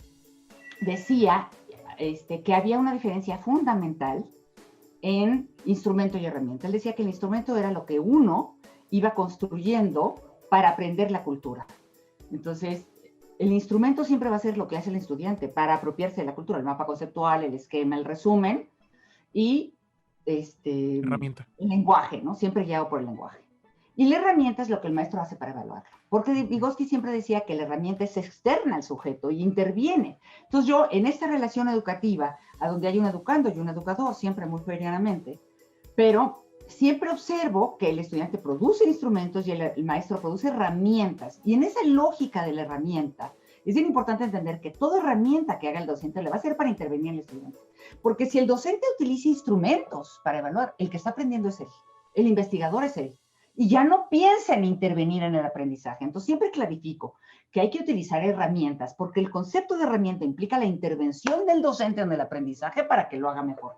decía que había una diferencia fundamental en instrumento y herramienta. Él decía que el instrumento era lo que uno iba construyendo para aprender la cultura. Entonces, el instrumento siempre va a ser lo que hace el estudiante para apropiarse de la cultura, el mapa conceptual, el esquema, el resumen y Herramienta. el lenguaje, ¿no? Siempre guiado por el lenguaje. Y la herramienta es lo que el maestro hace para evaluar. Porque Vygotsky siempre decía que la herramienta es externa al sujeto y interviene. Entonces yo, en esta relación educativa, a donde hay un educando y un educador, siempre muy freudianamente, pero siempre observo que el estudiante produce instrumentos y el maestro produce herramientas. Y en esa lógica de la herramienta, es bien importante entender que toda herramienta que haga el docente le va a ser para intervenir en el estudiante. Porque si el docente utiliza instrumentos para evaluar, el que está aprendiendo es él, el investigador es él. Y ya no piensa en intervenir en el aprendizaje. Entonces siempre clarifico que hay que utilizar herramientas, porque el concepto de herramienta implica la intervención del docente en el aprendizaje para que lo haga mejor.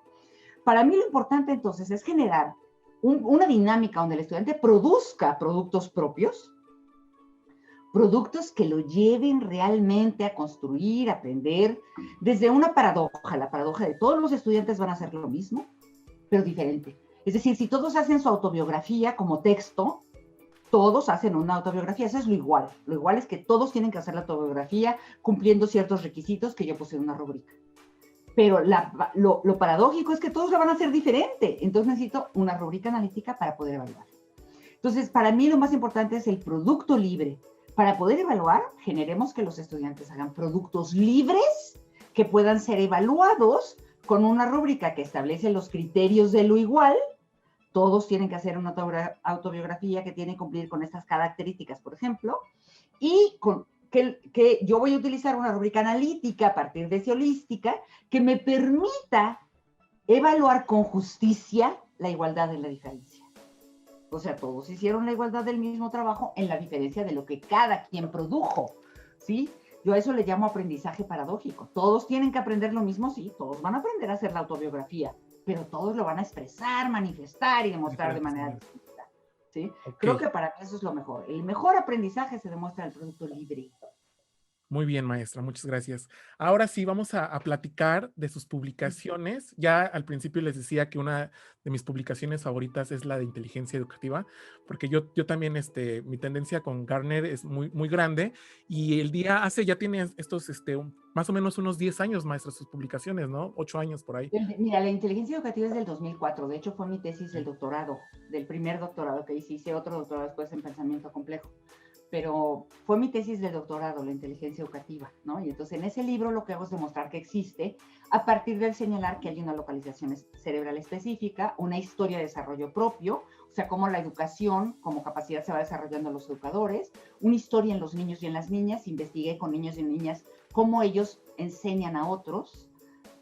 Para mí lo importante entonces es generar una dinámica donde el estudiante produzca productos propios, productos que lo lleven realmente a construir, a aprender, desde una paradoja. La paradoja de todos los estudiantes van a hacer lo mismo, pero diferente. Es decir, si todos hacen su autobiografía como texto, todos hacen una autobiografía, eso es lo igual. Lo igual es que todos tienen que hacer la autobiografía cumpliendo ciertos requisitos que yo puse en una rúbrica. Pero lo paradójico es que todos la van a hacer diferente. Entonces necesito una rúbrica analítica para poder evaluar. Entonces, para mí lo más importante es el producto libre. Para poder evaluar, generemos que los estudiantes hagan productos libres que puedan ser evaluados con una rúbrica que establece los criterios de lo igual. Todos tienen que hacer una autobiografía que tiene que cumplir con estas características, por ejemplo, y que yo voy a utilizar una rúbrica analítica a partir de esa holística que me permita evaluar con justicia la igualdad en la diferencia. O sea, todos hicieron la igualdad del mismo trabajo en la diferencia de lo que cada quien produjo, ¿sí? Yo a eso le llamo aprendizaje paradójico. Todos tienen que aprender lo mismo, sí, todos van a aprender a hacer la autobiografía, pero todos lo van a expresar, manifestar y demostrar de manera distinta, ¿sí? Okay. Creo que para mí eso es lo mejor. El mejor aprendizaje se demuestra en el producto libre. Muy bien, maestra, muchas gracias. Ahora sí, vamos a platicar de sus publicaciones. Ya al principio les decía que una de mis publicaciones favoritas es la de inteligencia educativa, porque yo también, mi tendencia con Gardner es muy, muy grande, y ya tiene estos, más o menos unos 10 años, maestra, sus publicaciones, ¿no? 8 años por ahí. Mira, la inteligencia educativa es del 2004, de hecho fue mi tesis del doctorado, del primer doctorado que hice otro doctorado después en pensamiento complejo. Pero fue mi tesis de doctorado, la inteligencia educativa, ¿no? Y entonces en ese libro lo que hago es demostrar que existe a partir del señalar que hay una localización cerebral específica, una historia de desarrollo propio, o sea, cómo la educación como capacidad se va desarrollando en los educadores, una historia en los niños y en las niñas, investigué con niños y niñas cómo ellos enseñan a otros,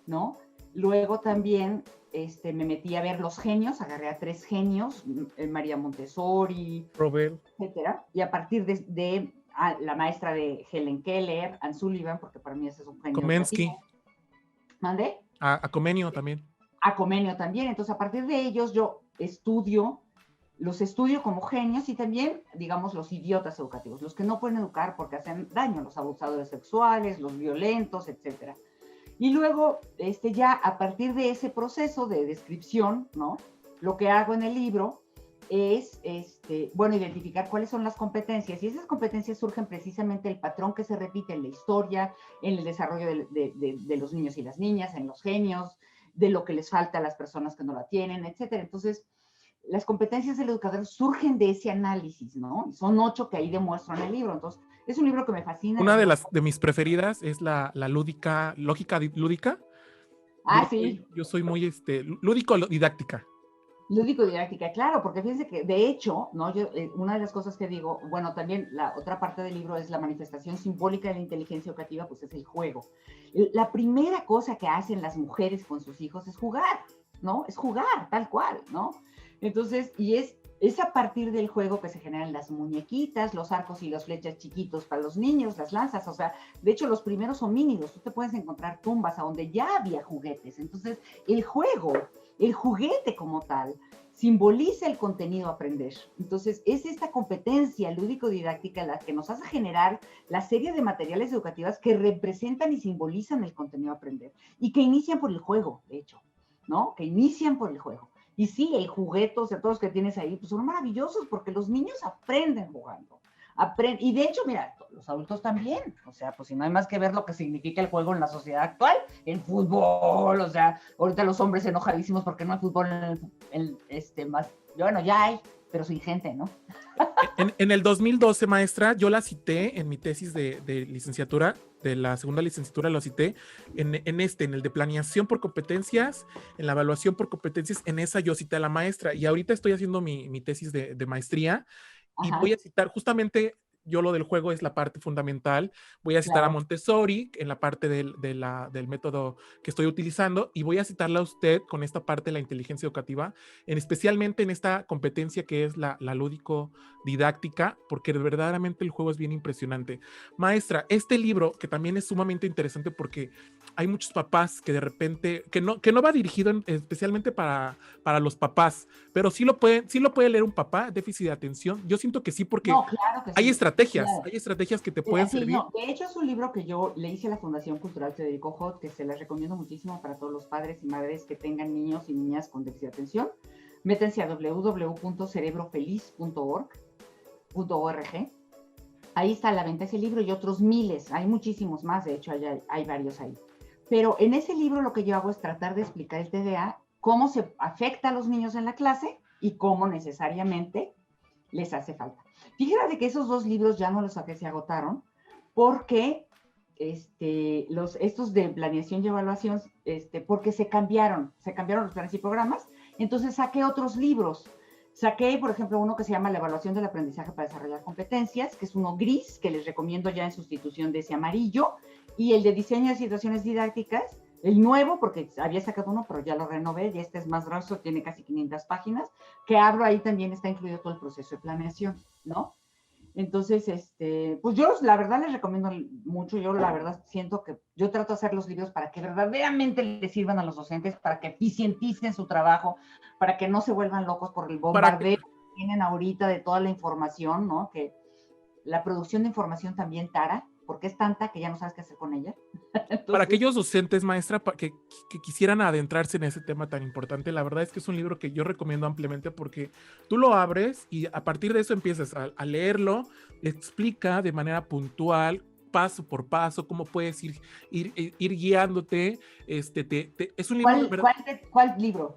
¿no? Luego también me metí a ver los genios, agarré a 3 genios, María Montessori, Robert, etcétera, y a partir de la maestra de Helen Keller, Anne Sullivan, porque para mí ese es un genio. Komensky. ¿Mandé? A Comenio también. A Comenio también. Entonces, a partir de ellos yo los estudio como genios y también, digamos, los idiotas educativos, los que no pueden educar porque hacen daño, los abusadores sexuales, los violentos, etcétera. Y luego, ya a partir de ese proceso de descripción, ¿no? Lo que hago en el libro es, identificar cuáles son las competencias. Y esas competencias surgen precisamente del patrón que se repite en la historia, en el desarrollo de los niños y las niñas, en los genios, de lo que les falta a las personas que no la tienen, etcétera. Entonces, las competencias del educador surgen de ese análisis, ¿no? Y son 8 que ahí demuestro en el libro. Entonces, es un libro que me fascina. Una de mis preferidas es la lógica lúdica. Sí. Yo soy muy lúdico-didáctica. Lúdico-didáctica, claro, porque fíjense que de hecho, ¿no? Yo, una de las cosas que digo, bueno, también la otra parte del libro es la manifestación simbólica de la inteligencia educativa, pues es el juego. La primera cosa que hacen las mujeres con sus hijos es jugar, ¿no? Es jugar, tal cual, ¿no? Entonces, y es a partir del juego que se generan las muñequitas, los arcos y las flechas chiquitos para los niños, las lanzas, o sea, de hecho los primeros homínidos, tú te puedes encontrar tumbas a donde ya había juguetes. Entonces, el juguete como tal, simboliza el contenido a aprender. Entonces, es esta competencia lúdico-didáctica la que nos hace generar la serie de materiales educativos que representan y simbolizan el contenido a aprender y que inician por el juego, de hecho, ¿no? Que inician por el juego. Y sí, el juguete, o sea, todos los que tienes ahí, pues son maravillosos porque los niños aprenden jugando. Y de hecho, mira, los adultos también. O sea, pues si no hay más que ver lo que significa el juego en la sociedad actual, el fútbol, o sea, ahorita los hombres enojadísimos porque no hay fútbol más. Bueno, ya hay, pero sin gente, ¿no? En el 2012, maestra, yo la cité en mi tesis de licenciatura, de la segunda licenciatura lo cité, en el de planeación por competencias, en la evaluación por competencias, en esa yo cité a la maestra, y ahorita estoy haciendo mi tesis de maestría, y Ajá, voy a citar justamente, yo lo del juego es la parte fundamental, voy a citar a claro. Montessori en la parte del método que estoy utilizando, y voy a citarla a usted con esta parte de la inteligencia educativa, especialmente en esta competencia que es la lúdico-didáctica, porque verdaderamente el juego es bien impresionante. Maestra, este libro, que también es sumamente interesante porque hay muchos papás que de repente, que no va dirigido especialmente para los papás, pero sí lo puede leer un papá, déficit de atención. Yo siento que sí, porque No, claro que hay sí. Claro. estrategias que te pueden Sí, servir. no, de hecho es un libro que yo le hice a la Fundación Cultural Federico Hot, que se les recomiendo muchísimo para todos los padres y madres que tengan niños y niñas con déficit de atención. Métense a www.cerebrofeliz.org. Ahí está a la venta ese libro y otros miles, hay muchísimos más, de hecho hay varios ahí. Pero en ese libro lo que yo hago es tratar de explicar el TDA, cómo se afecta a los niños en la clase y cómo necesariamente les hace falta. Fíjate que esos dos libros ya no los saqué, se agotaron, porque estos de planeación y evaluación, porque se cambiaron los planes y programas, entonces saqué otros libros. Saqué, por ejemplo, uno que se llama La evaluación del aprendizaje para desarrollar competencias, que es uno gris, que les recomiendo ya en sustitución de ese amarillo, y el de diseño de situaciones didácticas, el nuevo, porque había sacado uno, pero ya lo renové, y este es más grueso, tiene casi 500 páginas, que abro ahí también está incluido todo el proceso de planeación, ¿no? Entonces, pues yo la verdad les recomiendo mucho, yo la verdad siento que yo trato de hacer los libros para que verdaderamente les sirvan a los docentes, para que eficienticen su trabajo, para que no se vuelvan locos por el Para que, bombardeo que tienen ahorita de toda la información, ¿no? Que la producción de información también tara, porque es tanta que ya no sabes qué hacer con ella. para Entonces, aquellos docentes, maestra, que quisieran adentrarse en ese tema tan importante, la verdad es que es un libro que yo recomiendo ampliamente porque tú lo abres y a partir de eso empiezas a leerlo, explica de manera puntual, paso por paso, cómo puedes ir guiándote. Es un libro, ¿Cuál libro?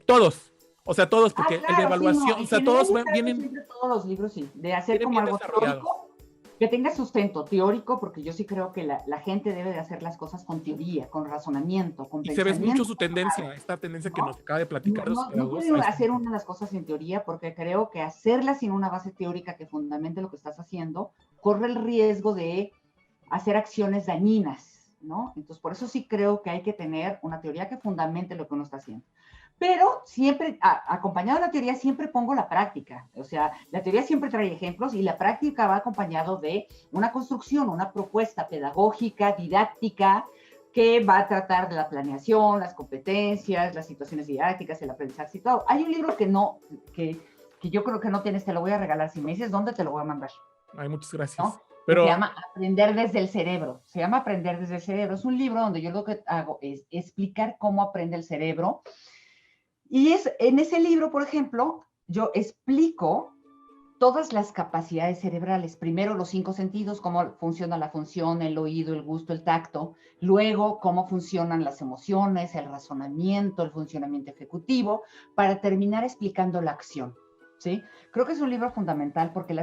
todos, o sea, todos, porque el de Claro, sí, no. evaluación, o En sea, general todos yo trato vienen, siempre todos los libros, sí, de hacer vienen como bien algo desarrollados. teórico, que tenga sustento teórico, porque yo sí creo que la gente debe de hacer las cosas con teoría, con razonamiento, con Y se ve mucho pensamiento. su tendencia, esta tendencia que ¿No? nos acaba de platicar los No pedagogos. puedo Ahí está. hacer una de las cosas en teoría, porque creo que hacerlas sin una base teórica que fundamente lo que estás haciendo, corre el riesgo de hacer acciones dañinas, ¿no? Entonces, por eso sí creo que hay que tener una teoría que fundamente lo que uno está haciendo. Pero siempre, acompañado de la teoría, siempre pongo la práctica. O sea, la teoría siempre trae ejemplos y la práctica va acompañado de una construcción, una propuesta pedagógica, didáctica, que va a tratar de la planeación, las competencias, las situaciones didácticas, el aprendizaje situado. Hay un libro que yo creo que no tienes, te lo voy a regalar. Si me dices dónde, te lo voy a mandar. Ay, muchas gracias. ¿No? Pero Se llama Aprender desde el cerebro. Se llama Aprender desde el cerebro. Es un libro donde yo lo que hago es explicar cómo aprende el cerebro. Y en ese libro, por ejemplo, yo explico todas las capacidades cerebrales. Primero los 5 sentidos, cómo funciona la función, el oído, el gusto, el tacto. Luego, cómo funcionan las emociones, el razonamiento, el funcionamiento ejecutivo, para terminar explicando la acción. ¿Sí? Creo que es un libro fundamental porque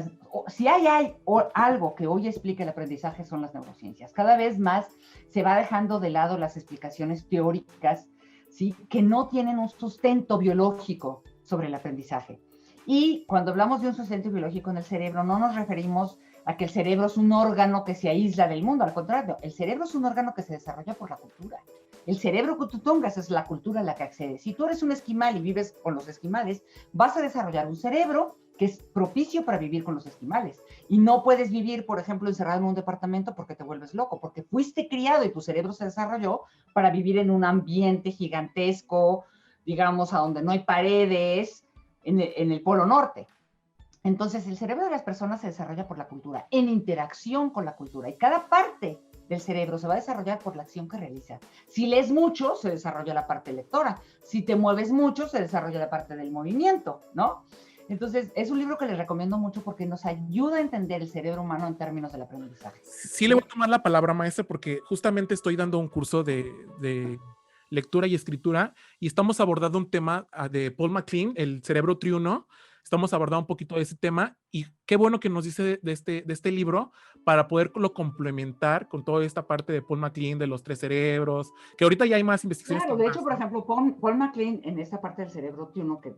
si hay algo que hoy explica el aprendizaje son las neurociencias. Cada vez más se va dejando de lado las explicaciones teóricas, ¿sí? Que no tienen un sustento biológico, sobre el aprendizaje. Y cuando hablamos de un sustento biológico en el cerebro, no nos referimos a que el cerebro es un órgano que se aísla del mundo, al contrario, el cerebro es un órgano que se desarrolla por la cultura. El cerebro que tú tengas es la cultura a la que accedes. Si tú eres un esquimal y vives con los esquimales, vas a desarrollar un cerebro que es propicio para vivir con los esquimales. Y no puedes vivir, por ejemplo, encerrado en un departamento porque te vuelves loco, porque fuiste criado y tu cerebro se desarrolló para vivir en un ambiente gigantesco, digamos, a donde no hay paredes, en el Polo Norte. Entonces, el cerebro de las personas se desarrolla por la cultura, en interacción con la cultura. Y cada parte del cerebro se va a desarrollar por la acción que realiza. Si lees mucho, se desarrolla la parte lectora. Si te mueves mucho, se desarrolla la parte del movimiento, ¿no? Entonces, es un libro que les recomiendo mucho porque nos ayuda a entender el cerebro humano en términos del aprendizaje. Sí, le voy a tomar la palabra, maestra, porque justamente estoy dando un curso de lectura y escritura y estamos abordando un tema de Paul MacLean, el cerebro triuno. Estamos abordando un poquito de ese tema y qué bueno que nos dice de este libro para poderlo complementar con toda esta parte de Paul MacLean, de los 3 cerebros, que ahorita ya hay más investigaciones. Claro, de hecho, por ejemplo, Paul MacLean en esta parte del cerebro triuno que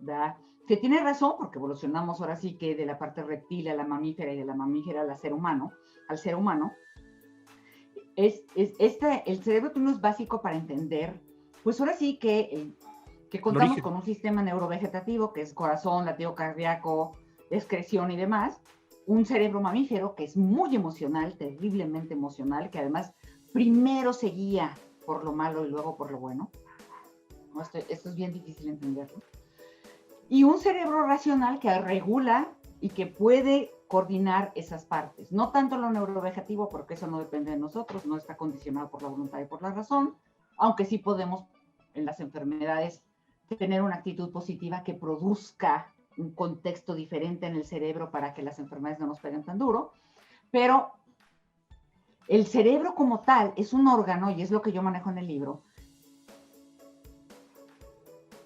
tiene razón porque evolucionamos ahora sí que de la parte reptil a la mamífera y de la mamífera al ser humano, el cerebro triuno es básico para entender, pues ahora sí que contamos con un sistema neurovegetativo que es corazón, latido cardíaco, excreción y demás, un cerebro mamífero que es muy emocional, terriblemente emocional, que además primero se guía por lo malo y luego por lo bueno. ¿No? Esto es bien difícil entenderlo. Y un cerebro racional que regula y que puede coordinar esas partes. No tanto lo neurovegetativo, porque eso no depende de nosotros, no está condicionado por la voluntad y por la razón, aunque sí podemos en las enfermedades tener una actitud positiva que produzca un contexto diferente en el cerebro para que las enfermedades no nos peguen tan duro, pero el cerebro como tal es un órgano, y es lo que yo manejo en el libro,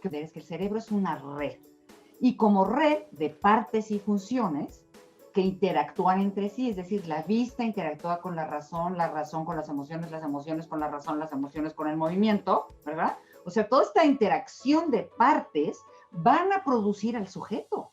que es que el cerebro es una red, y como red de partes y funciones que interactúan entre sí, es decir, la vista interactúa con la razón con las emociones con la razón, las emociones con el movimiento, ¿verdad? O sea, toda esta interacción de partes van a producir al sujeto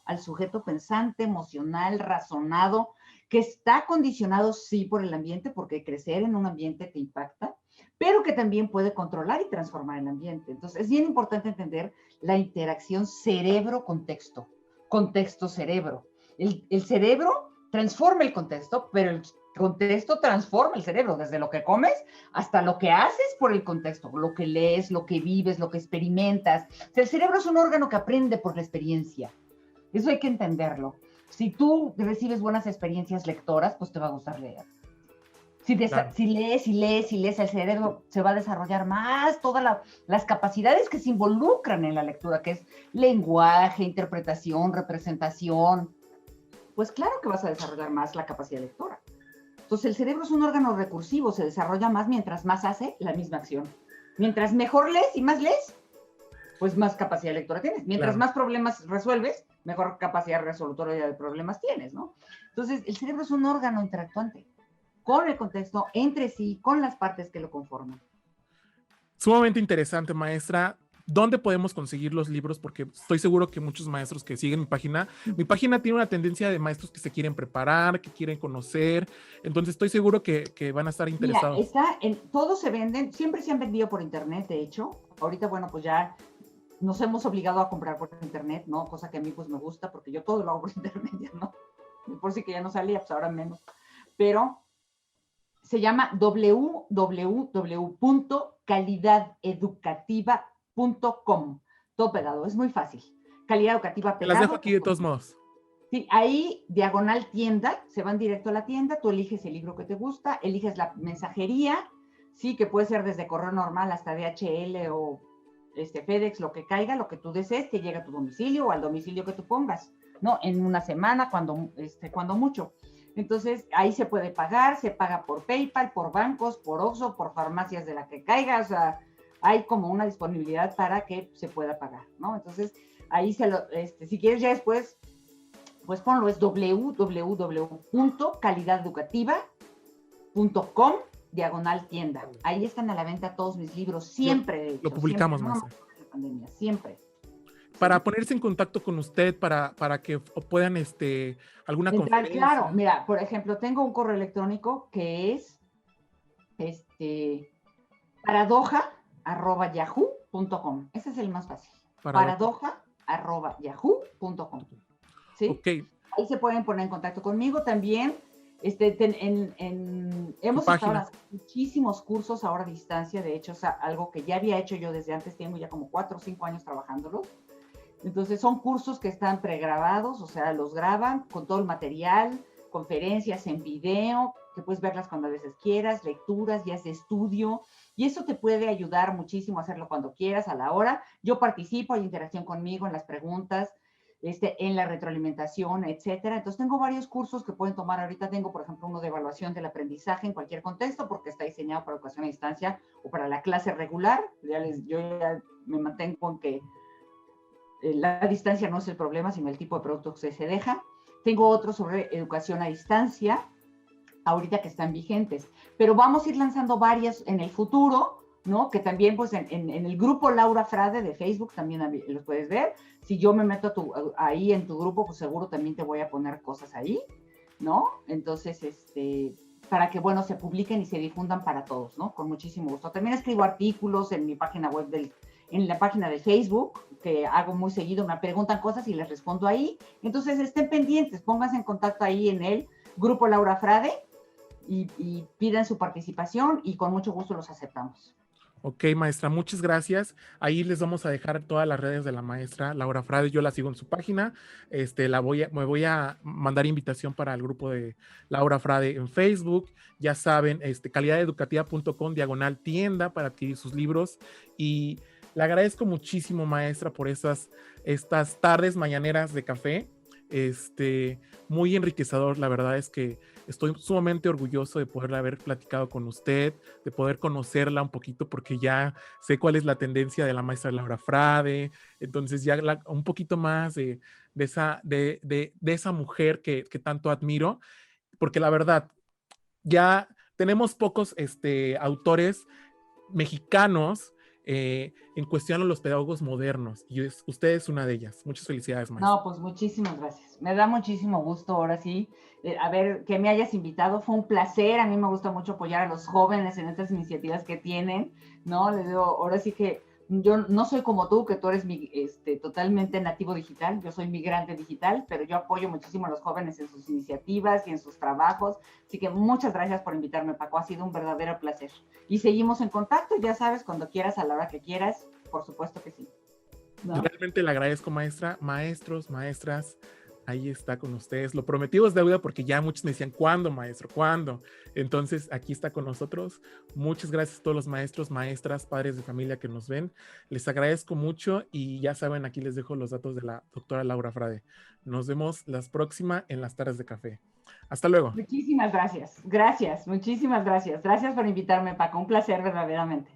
pensante, emocional, razonado, que está condicionado, sí, por el ambiente, porque crecer en un ambiente te impacta, pero que también puede controlar y transformar el ambiente. Entonces, es bien importante entender la interacción cerebro-contexto, contexto-cerebro. El cerebro transforma el contexto, pero el contexto transforma el cerebro, desde lo que comes hasta lo que haces por el contexto, lo que lees, lo que vives, lo que experimentas. O sea, el cerebro es un órgano que aprende por la experiencia. Eso hay que entenderlo. Si tú recibes buenas experiencias lectoras, pues te va a gustar leer. Si lees, el cerebro se va a desarrollar más todas las capacidades que se involucran en la lectura, que es lenguaje, interpretación, representación. Pues claro que vas a desarrollar más la capacidad lectora. Entonces, el cerebro es un órgano recursivo, se desarrolla más mientras más hace la misma acción. Mientras mejor lees y más lees, pues más capacidad lectora tienes. Mientras más problemas resuelves, mejor capacidad resolutoria de problemas tienes, ¿no? Entonces, el cerebro es un órgano interactuante con el contexto, entre sí, con las partes que lo conforman. Sumamente interesante, maestra. ¿Dónde podemos conseguir los libros? Porque estoy seguro que muchos maestros que siguen mi página tiene una tendencia de maestros que se quieren preparar, que quieren conocer. Entonces estoy seguro que van a estar interesados. Mira, todos se venden, siempre se han vendido por internet, de hecho. Ahorita, bueno, pues ya nos hemos obligado a comprar por internet, ¿no? Cosa que a mí pues me gusta, porque yo todo lo hago por internet, ya no. Por si que ya no salía, pues ahora menos. Pero se llama www.calidadeducativa.com. Todo pegado, es muy fácil. Calidad educativa pegado. Las dejo aquí de todos modos. Sí, ahí, diagonal tienda, se van directo a la tienda, tú eliges el libro que te gusta, eliges la mensajería, sí, que puede ser desde correo normal hasta DHL o FedEx, lo que caiga, lo que tú desees, te llega a tu domicilio o al domicilio que tú pongas, ¿no? En una semana, cuando mucho. Entonces, ahí se puede pagar, se paga por PayPal, por bancos, por Oxxo, por farmacias de la que caiga, o sea, hay como una disponibilidad para que se pueda pagar, ¿no? Entonces, ahí si quieres ya después, pues ponlo, es www.calidadeducativa.com/tienda. Ahí están a la venta todos mis libros, siempre. Lo publicamos, siempre, maestra. No, la pandemia, siempre. para ponerse en contacto con usted, para que puedan, alguna Entrar, conferencia. claro, mira, por ejemplo, tengo un correo electrónico que es paradoja@yahoo.com. Ese es el más fácil. Paradoja@yahoo.com. ¿Sí? Ok. Ahí se pueden poner en contacto conmigo también. Hemos estado haciendo muchísimos cursos ahora a distancia. De hecho, es algo que ya había hecho yo desde antes. Tengo ya como 4 o 5 años trabajándolo. Entonces, son cursos que están pregrabados, o sea, los graban con todo el material, conferencias en video, que puedes verlas cuando a veces quieras, lecturas, guías de estudio, y eso te puede ayudar muchísimo a hacerlo cuando quieras, a la hora. Yo participo, hay interacción conmigo en las preguntas, en la retroalimentación, etcétera. Entonces, tengo varios cursos que pueden tomar ahorita. Tengo, por ejemplo, uno de evaluación del aprendizaje en cualquier contexto, porque está diseñado para educación a distancia o para la clase regular. Yo ya me mantengo en que la distancia no es el problema, sino el tipo de producto que se deja. Tengo otro sobre educación a distancia, ahorita que están vigentes, pero vamos a ir lanzando varias en el futuro, ¿no? Que también, pues, en el grupo Laura Frade de Facebook también los puedes ver. Si yo me meto ahí en tu grupo, pues seguro también te voy a poner cosas ahí, ¿no? Entonces, para que, bueno, se publiquen y se difundan para todos, ¿no? Con muchísimo gusto. También escribo artículos en mi página web en la página de Facebook, que hago muy seguido, me preguntan cosas y les respondo ahí. Entonces, estén pendientes, pónganse en contacto ahí en el grupo Laura Frade y pidan su participación y con mucho gusto los aceptamos. Ok, maestra, muchas gracias. Ahí les vamos a dejar todas las redes de la maestra Laura Frade. Yo la sigo en su página. Me voy a mandar invitación para el grupo de Laura Frade en Facebook. Ya saben, calidadeducativa.com/tienda para adquirir sus libros. Y le agradezco muchísimo, maestra, por estas tardes mañaneras de café. Muy enriquecedor. La verdad es que estoy sumamente orgulloso de poder haber platicado con usted, de poder conocerla un poquito, porque ya sé cuál es la tendencia de la maestra Laura Frade. Entonces ya un poquito más de esa mujer que tanto admiro, porque la verdad, ya tenemos pocos autores mexicanos en cuestión a los pedagogos modernos, y usted es una de ellas. Muchas felicidades, maestra. No, pues muchísimas gracias. Me da muchísimo gusto ahora sí, a ver, que me hayas invitado. Fue un placer. A mí me gusta mucho apoyar a los jóvenes en estas iniciativas que tienen, ¿no? Les digo, ahora sí que yo no soy como tú, que tú eres totalmente nativo digital. Yo soy migrante digital, pero yo apoyo muchísimo a los jóvenes en sus iniciativas y en sus trabajos. Así que muchas gracias por invitarme, Paco. Ha sido un verdadero placer. Y seguimos en contacto, ya sabes, cuando quieras, a la hora que quieras. Por supuesto que sí. ¿No? Realmente le agradezco, maestra. Maestros, maestras, ahí está con ustedes. Lo prometido es deuda, porque ya muchos me decían, ¿cuándo, maestro? ¿Cuándo? Entonces, aquí está con nosotros. Muchas gracias a todos los maestros, maestras, padres de familia que nos ven. Les agradezco mucho y ya saben, aquí les dejo los datos de la doctora Laura Frade. Nos vemos la próxima en las tardes de café. Hasta luego. Muchísimas gracias. Gracias, muchísimas gracias. Gracias por invitarme, Paco. Un placer verdaderamente.